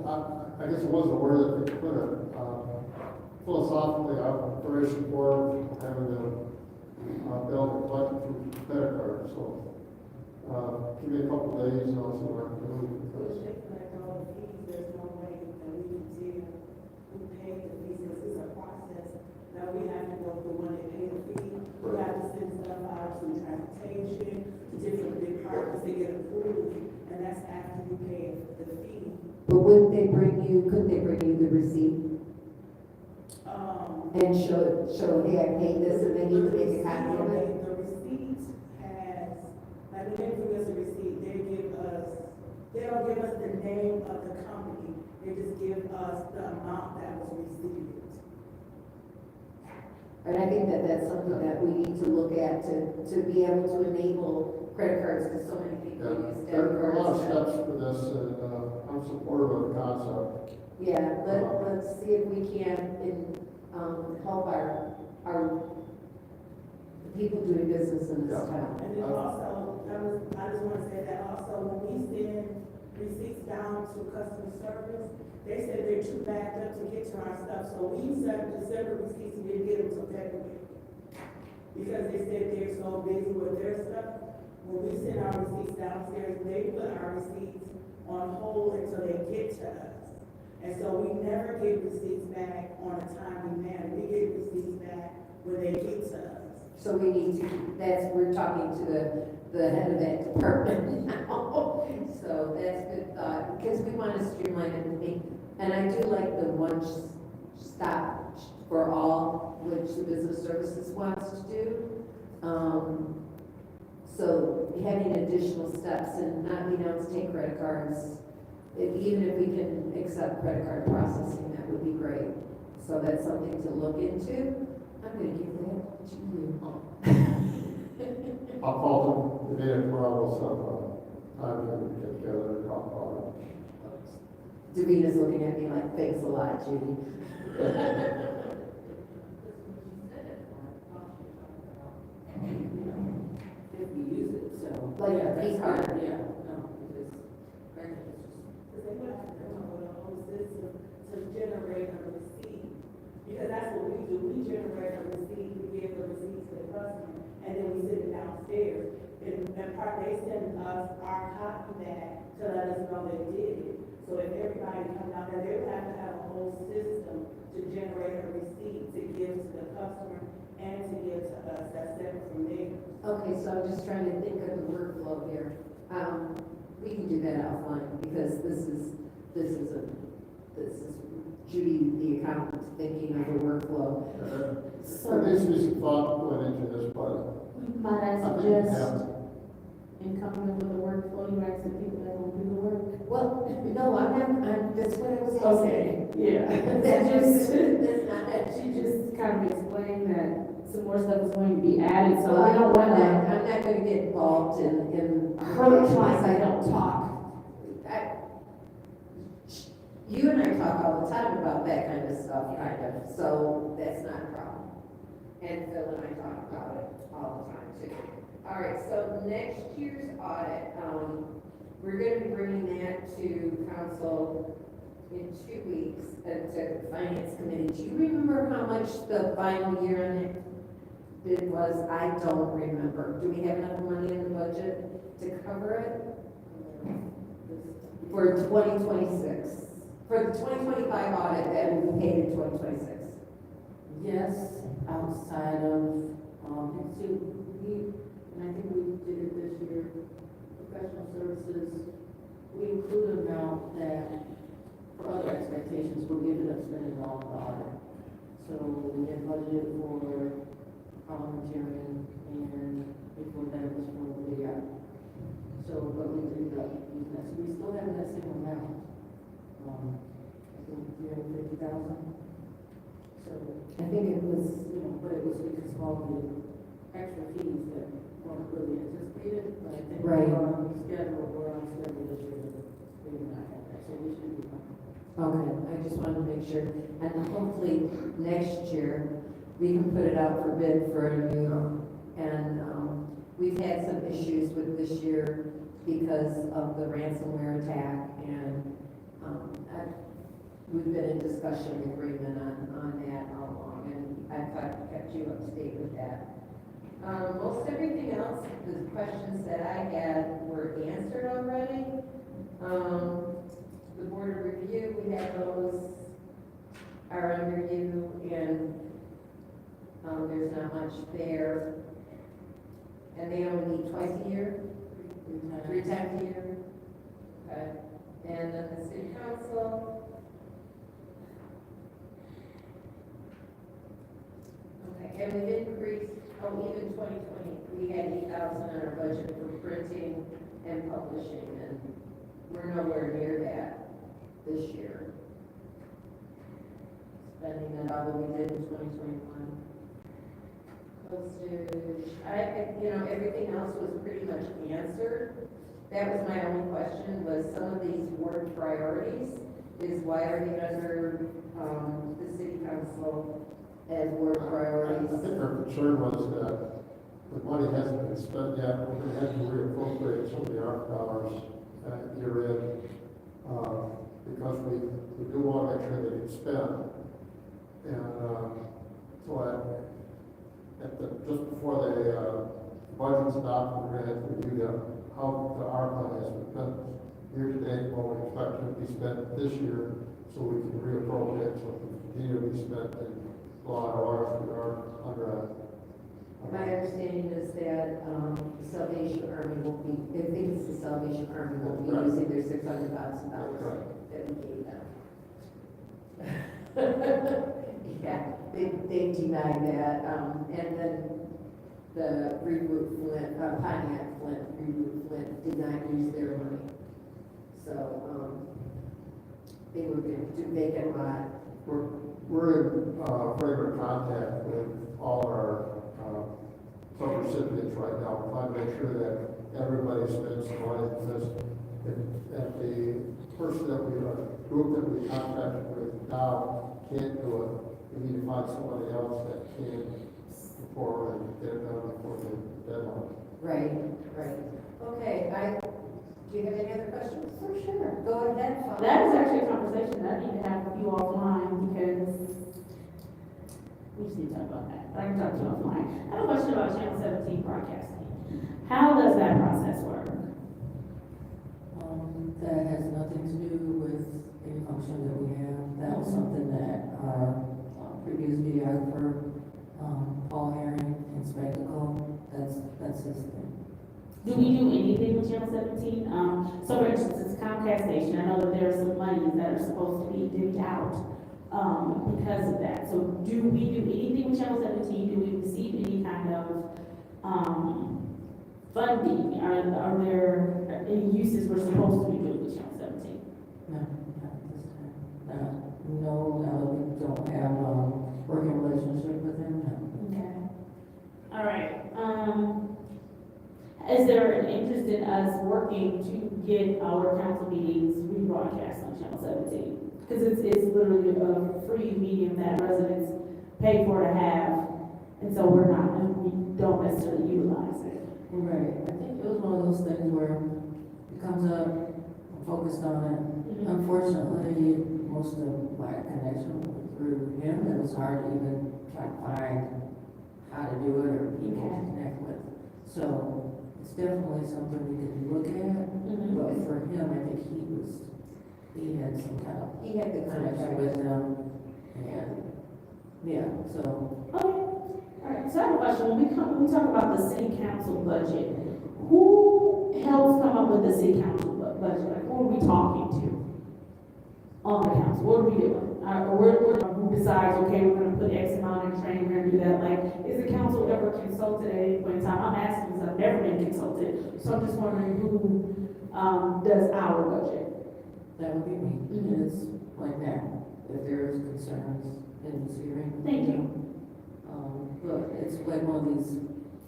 that, I guess I wasn't aware that they could have. Philosophically, I'm very supportive of having the bill to collect through credit card, so, give me a couple days and I'll see what I can do. If they collect all the fees, there's no way that we can tell who paid the fees, because it's a process that we have to go through when they pay the fee. We have to send stuff out to transportation, to different departments to get approved, and that's after we pay the fee. But wouldn't they bring you, could they bring you the receipt and show, hey, I paid this, and they need to make a copy of it? The receipt has, like, when they give us a receipt, they don't give us the name of the company, they just give us the amount that was received. And I think that that's something that we need to look at to be able to enable credit cards, because so many people Yeah, use there debit are a lot of cards. steps for this, and, I'm supportive of the concept. Yeah, let's see if we can, help our the people doing business in this Yeah. town. And then also, I just want to say that also, when we send receipts down to customer service, they said they're too backed up to get to our stuff, so we sent December receipts and didn't get them till February. Because they said they're so busy with their stuff, when we send our receipts downstairs, they put our receipts on hold until they get to us. And so we never get receipts back on a timely manner, we get receipts back when they get to us. So we need to, we're talking to the head of that department now. So that's good thought, because we want to streamline everything. And I do like the one stop for all, which the business services wants to do. So having additional steps and not being able to take credit cards, even if we can accept credit card processing, that would be great. So that's something to look into. I'm gonna give that to you. I'll call them today and tomorrow, so, time to get together and talk about it. Davina's looking at me like, thanks a lot, Judy. If we use it, so. Like a Yeah, that's P-card. good, yeah, no, because, granted, it's just. Because they would have to come up with a whole system to generate a receipt. Because that's what we do, we generate a receipt, we give the receipt to the customer, and then we send it downstairs. And part, they send us our copy back to let us know they did it. So if everybody comes down there, they would have to have a whole system to generate a receipt to give to the customer and to give to us, that's separate from there. Okay, so I'm just trying to think of the workflow here. We can do that offline, because this is Judy, the accountant, thinking of the workflow. There needs to be some thought going into this, but Might I I think suggest, in coming up with a workflow, you ask the people that will do the work? Well, no, that's what I was asking. Yeah. That's not, She just kind of explained that some more stuff is going to be added, so well, I don't want to. I'm not gonna get involved in Her twice, I trying don't to talk. You and I talk all the time about that kind of stuff, kind of, so that's not a problem. And Phil and I talk about it all the time too. All right, so next year's audit, we're gonna be bringing that to council in 2 weeks, to the finance committee. Do you remember how much the final year on it bid was? I don't remember. Do we have enough money in the budget to cover it? For 2026, for the 2025 audit that will be paid in 2026. Yes, outside of, see, and I think we did it this year, professional services, we include an amount that, for other expectations, we ended up spending on the audit. So we had budgeted for parliamentarian, and before that was for the, So, but we ended up using that, so we still have that same amount. I think 350,000. So, I think it was, you know, but it was because of all the extra fees that weren't really anticipated, but I think Right. we're on schedule this year. We did not have that, so we should be fine. okay, I just wanted to make sure, and hopefully next year, we can put it out for bid for a new, and, we've had some issues with this year because of the ransomware attack, and, we've been in discussion agreement on that all along, and I kept you up to date with that. Most everything else, the questions that I had were answered already. The board of review, we have those are under you, and, there's not much there. And they only meet twice a year? 3 times a year? Okay. And then the city council. Okay, and we've increased, even 2020, we had 8,000 on our budget for printing and publishing, and we're nowhere near that this year. Spending that all that we did in 2021. Postage, everything else was pretty much answered. That was my only question, was some of these ward priorities, is why are they under, the city council as ward priorities? I think our concern was that the money hasn't been spent yet, we're gonna have to reappropriate some of the ARP dollars year in, because we do want to make sure they get spent. And, so just before the budget's adopted, we're gonna have to review how the ARPA has been spent year to date, what we expect it to be spent this year, so we can reappropriate, so it can continue to be spent and go out of order if we are under My understanding is that, the Salvation Army will be, I think it's the Salvation Army will be Right. using their $600,000 Right. that we gave them. Yeah, they denied that, and then the Reboot Flint, Pontiac Flint, Reboot Flint did not use their money. So, they were going to do vacant lot. We're in frequent contact with all our sub-recipients right now, trying to make sure that everybody spends the money, because if the person that group that we contracted with now can't do it, we need to find somebody else that can before and get it done before the deadline. Right. Okay, do you have any other questions? For sure. Go ahead, Father. That is actually a conversation that I need to have with you offline, because we just need to talk about that. I can talk to you offline. I have a question about Channel 17 broadcasting. How does that process work? That has nothing to do with any function that we have. That was something that our previous videographer, Paul Herring in Spectacle, that's his thing. Do we do anything with Channel 17? So for instance, it's Comcast station. I know that there are some monies that are supposed to be divvied out because of that. So do we do anything with Channel 17? Do we receive any kind of funding? Are there any uses we're supposed to be doing with Channel 17? No, not at this time. No, we don't have a working relationship with him, no. Okay. All right. Is there an interest in us working to get our council meetings rebroadcast on Channel 17? Because it's literally a free medium that residents pay for to have, and so we don't necessarily utilize it. Right, I think it was one of those things where it comes up, I'm focused on it. Unfortunately, most of my connection was through him, it was hard to even try to find how to do it or people to connect with. So it's definitely something we could look at, but for him, I think he had some kind of He had the connection contract. with them, and, yeah, so. Okay. All right, so I have a question. When we talk about the city council budget, who helps come up with the city council budget? Like, who are we talking to on the council? What are we doing? Who decides, okay, we're gonna put X amount in training, we're gonna do that? Like, is the council ever consulted at any point in time? I'm asking because I've never been consulted. So I'm just wondering who, does our budget? That would be me, Mhm. and it's like now, if there's concerns in this hearing. Thank you. But it's like one of these,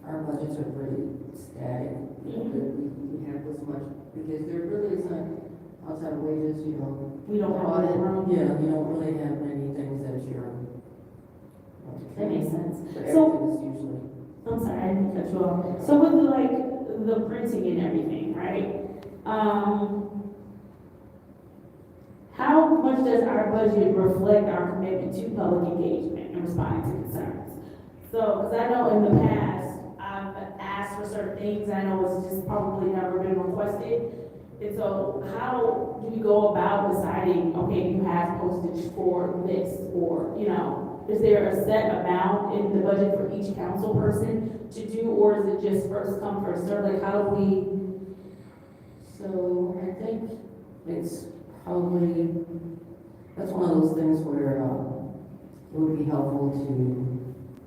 our budgets are pretty static, you know, that we have this much, because there really isn't outside of wages, you know. We don't have audit. a room. Yeah, you don't really have many things that you're. That makes sense. But So- everything is usually. I'm sorry, I didn't cut you off. So with the printing and everything, right? How much does our budget reflect our commitment to public engagement and responding to concerns? So, because I know in the past, I've asked for certain things, I know it's just probably never been requested. And so how do you go about deciding, okay, you have postage for this, or, you know, is there a set amount in the budget for each council person to do, or is it just first come, first served? Like, how do we? So I think it's probably, that's one of those things where, it would be helpful to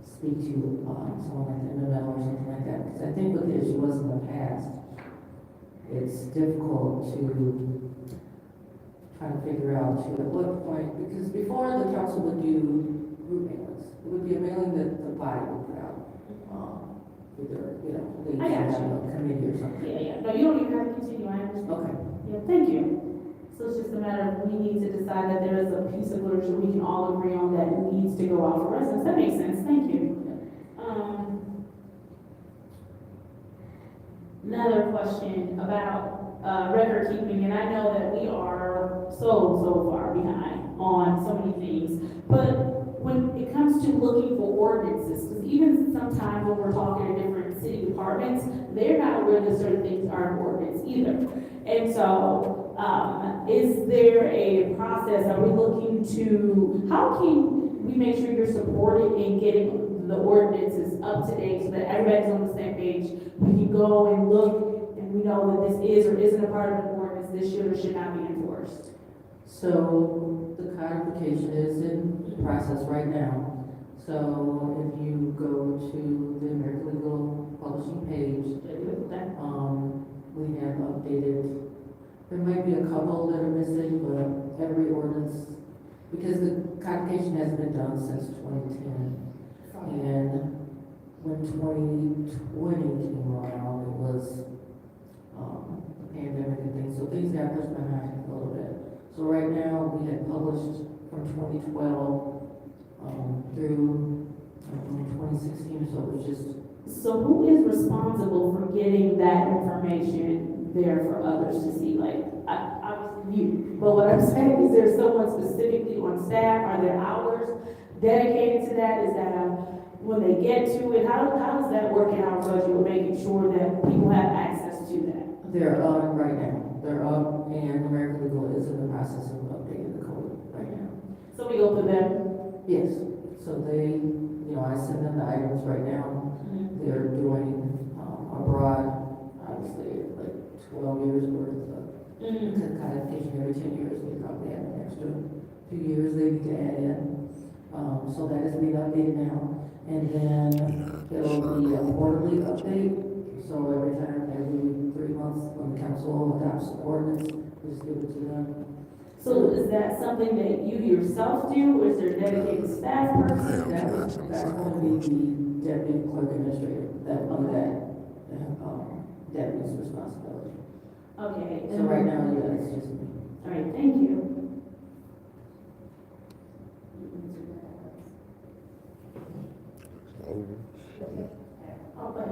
speak to, someone like the MML or something like that, because I think what the issue was in the past, it's difficult to try to figure out to at what point, because before the council would do group mailings, it would be a mailing that the body would put out, either, you know, they I got have a committee or something. Yeah. No, you don't even have to continue, I understand. Okay. Yeah, thank you. So it's just a matter of, we need to decide that there is a piece of literature we can all agree on that needs to go out for residents. That makes sense, thank you. Another question about, record keeping, and I know that we are so far behind on so many things, but when it comes to looking for ordinances, because even sometimes when we're talking to different city departments, they're not aware that certain things are an ordinance either. And so, is there a process, are we looking to, how can we make sure you're supported in getting the ordinances up to date so that everybody's on the same page? We can go and look and we know that this is or isn't a part of an ordinance, this should or should not be enforced. So the codification is in process right now. So if you go to the American Legal Publishing page, we have updated, there might be a couple that are missing, but every ordinance, because the codification hasn't been done since 2010. And when 2020 came around, it was the pandemic and things, so things got pushed behind a little bit. So right now, we had published from 2012 through 2016, so it was just. So who is responsible for getting that information there for others to see? Like, obviously you, but what I'm saying is there someone specifically on staff? Are there hours dedicated to that? Is that when they get to it, how does that work in our budget with making sure that people have access to that? They're up right now. They're up, and American Legal is in the process of updating the code right now. So we go through them. Yes, so they, you know, I send them the items right now. They're doing abroad, obviously, like 12 years worth of codification every 10 years. They probably have an extra few years they need to add in. So that is being updated now. And then it'll be a quarterly update. So every 3 months, when the council adopts the ordinance, we just give it to them. So is that something that you yourself do, or is there a dedicated staff person? That's going to be the deputy clerk administrator, that will be that deputy's responsibility. Okay. So right now, yeah, it's just me. All right, thank you. Okay.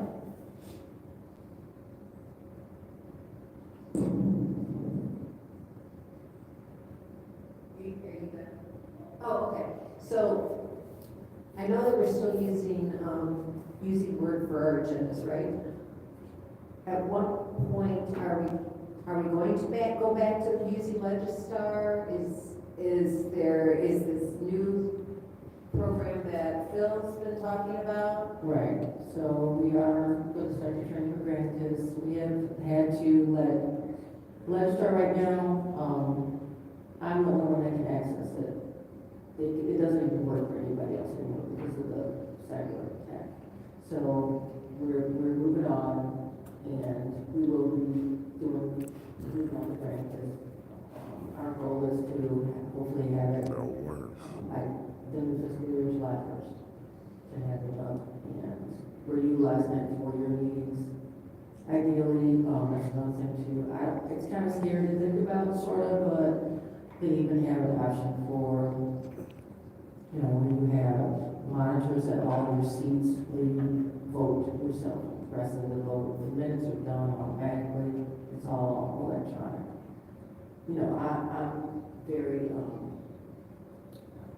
Oh, okay, so, I know that we're still using Word for our agendas, right? At what point are we going to go back to using Legistar? Is this new program that Phil's been talking about? Right, so we are going to start the training program because we have had to let start right now. I'm the only one that can access it. It doesn't even work for anybody else anymore because of the cyber attack. So we're moving on, and we utilize that for your meetings. Ideally, that's another thing too, it's kind of scary to think about, sort of, but they even have an option for, you know, when you have monitors at all your seats, where you vote yourself, press the vote, the minutes are done automatically, it's all electronic. You know, I'm very,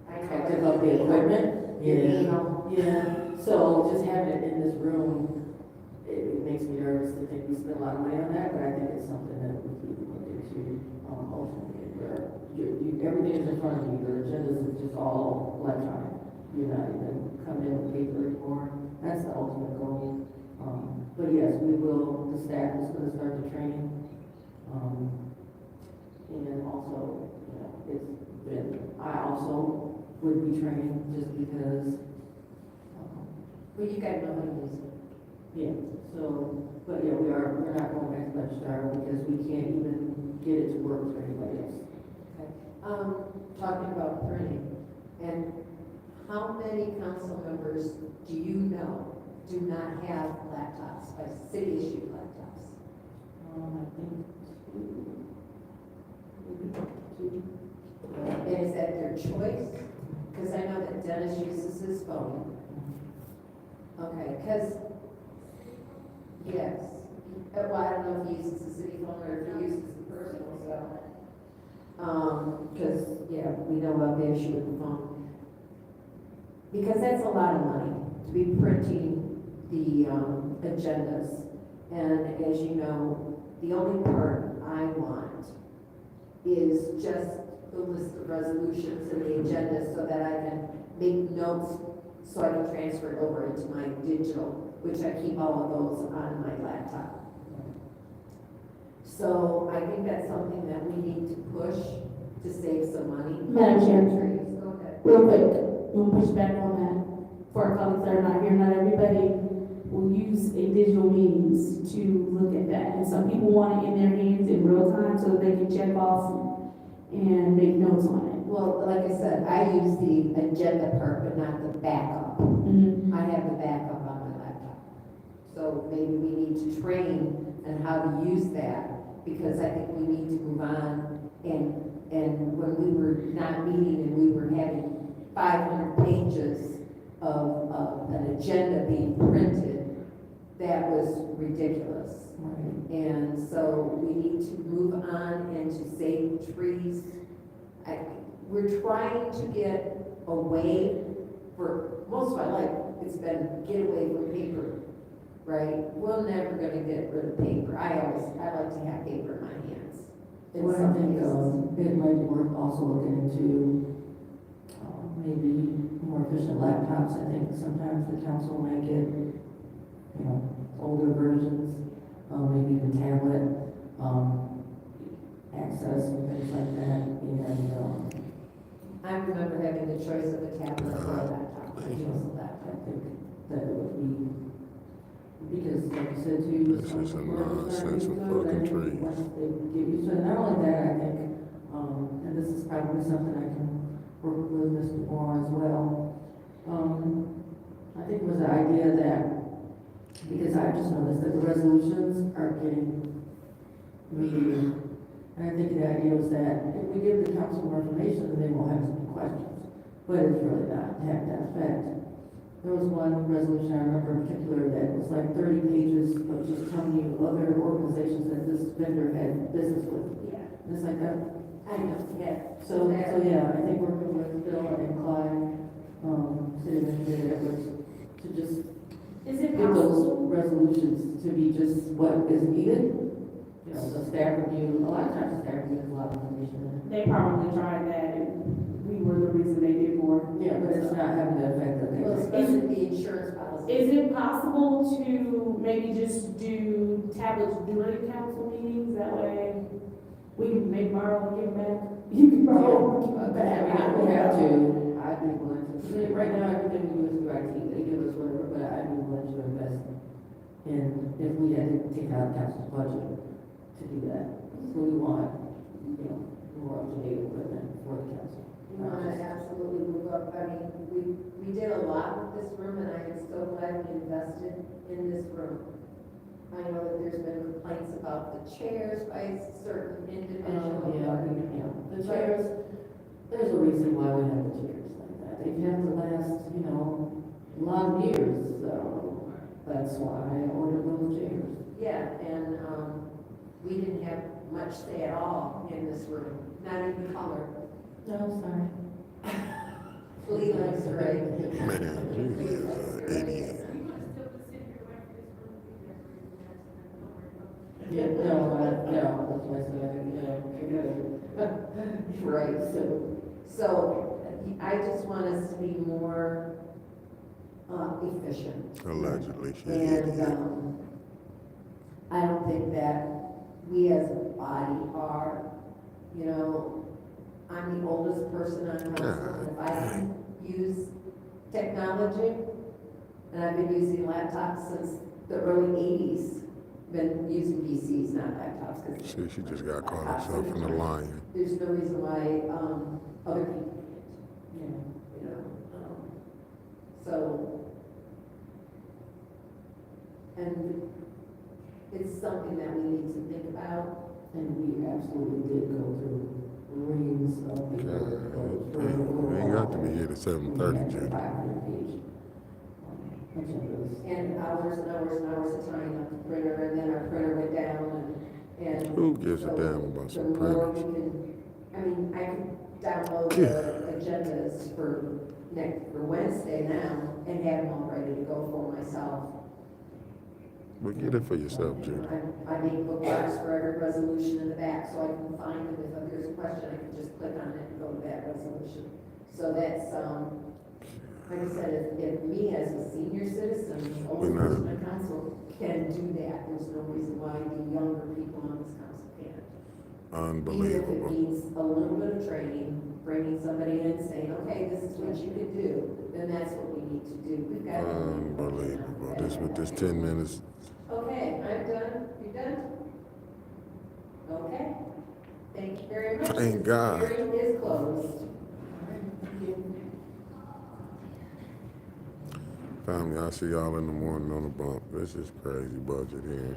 protective of the equipment. Yeah, so just having it in this room, it makes me nervous to think we spend a lot of money on that, but I think it's something that we keep looking into, ultimately, where everything is in front of you, your agendas is just all electronic. You're not even coming in with paper anymore, that's the ultimate goal. But yes, we will, the staff is gonna start the training, and also, you know, it's been, I also would be training just because, Well, you gotta know how to use it. yeah, so, but yeah, we're not going back to registrar because we can't even get it to work for anybody else. Okay. Talking about printing, and how many council members do you know do not have laptops, like city-issued laptops? I think two. And is that their choice? Because I know that Dennis uses his phone. Okay, because, yes, well, I don't know if he uses the city phone or if he uses the personal cell. Because, yeah, we know about the issue with the phone. Because that's a lot of money to be printing the agendas. And as you know, the only part I want is just the list of resolutions and the agenda so that I can make notes so I can transfer it over into my digital, which I keep all of those on my laptop. So I think that's something that we need to push to save some money. Madam Chair. Go ahead. Real quick, we'll push back on that. For our colleagues that are not here, not everybody will use a digital means to look at that. And some people want it in their hands in real time so that they can check off and make notes on it. Well, like I said, I use the agenda part, but not the backup. Mm-hmm. I have the backup on my laptop. So maybe we need to train on how to use that, because I think we need to move on. And when we were not meeting and we were having 500 pages of an agenda being printed, that was ridiculous. Right. And so we need to move on and to save trees. We're trying to get away, for most of my life, it's been get away from paper, right? We're never gonna get rid of paper. I like to have paper in my hands. In What I some think, cases. it might be worth also looking into, maybe more efficient laptops. I think sometimes the council might get, you know, older versions, maybe even tablet, access and things like that, and, I remember having the choice of a tablet or a laptop. I chose a laptop. I think that it would be, because like you said too, This is a nonsense of fucking trees. once they get used to it, not only that, I think, and this is probably something I can work with Mr. Moore as well. I think it was the idea that, because I just noticed that the resolutions are getting mediated. And I think the idea was that if we give the council more information, then they won't have so many questions. But it's really not to have that effect. There was one resolution I remember in particular that was like 30 pages of just telling you other organizations that this vendor had business with. Yeah, And it's like that. I know, yeah. So yeah, I think working with Bill and Clyde, city administrator, to just Is it give those possible? resolutions to be just what is needed. You know, the staff review, a lot of times the staff review has a lot of information in it. They probably tried that and we were the reason they did more. Yeah, but it's not having the effect that they Well, want. especially the insurance policy. Is it possible to maybe just do tablets during council meetings? That way we can make borrow and give back. You can borrow and give I back. mean, we have to, I'd be willing to, right now, everything we do is through IT, they give us whatever, but I'd be willing to invest in, if we had to take out council's budget to do that. So we want, you know, more up-to-date equipment for the council. We want to absolutely move up. I mean, we did a lot with this room, and I am so glad we invested in this room. I know that there's been complaints about the chairs by certain individuals. The chairs, there's a reason why we have the chairs like that. They've had to last, a lot of years, so that's why I ordered those chairs. Yeah, and, we didn't have much say at all in this room, not even color. No, sorry. Lee likes gray. Man, you is an idiot. Yeah, no, that's why I said, Right, so I just want us to be more, efficient. Allegedly, she an And, idiot. I don't think that we as a body are, I'm the oldest person on council, and if I can use technology, and I've been using laptops since the early eighties, been using PCs, not laptops, because. She just got caught herself in the line. There's no reason why, other people yeah. can't, so. And it's something that we need to think about. And we absolutely did go through reams of the. We ain't got to be here at 7:30, Judy. 500-page agendas. And hours and hours and hours of time on the printer, and then our printer went down, and. Who gives a so damn about some the more printers? we can- I mean, I can download the agendas for Wednesday now, and have them all ready to go for myself. But get it for yourself, Judy. I make bookmarks for every resolution in the back, so I can find them. If there's a question, I can just click on it and go to that resolution. So that's, like I said, if me as a senior citizen, the oldest person on council, can do that, there's no reason why the younger people on this council can't. Even if it Unbelievable. means a little bit of training, bringing somebody in and saying, okay, this is what you can do, then that's what we need to do. We've got. Unbelievable. This with this 10 minutes. Okay, I'm done. You done? Okay. Thank you very much. Thank God. This hearing is closed. Family, I'll see y'all in the morning on the bump. This is crazy budget here.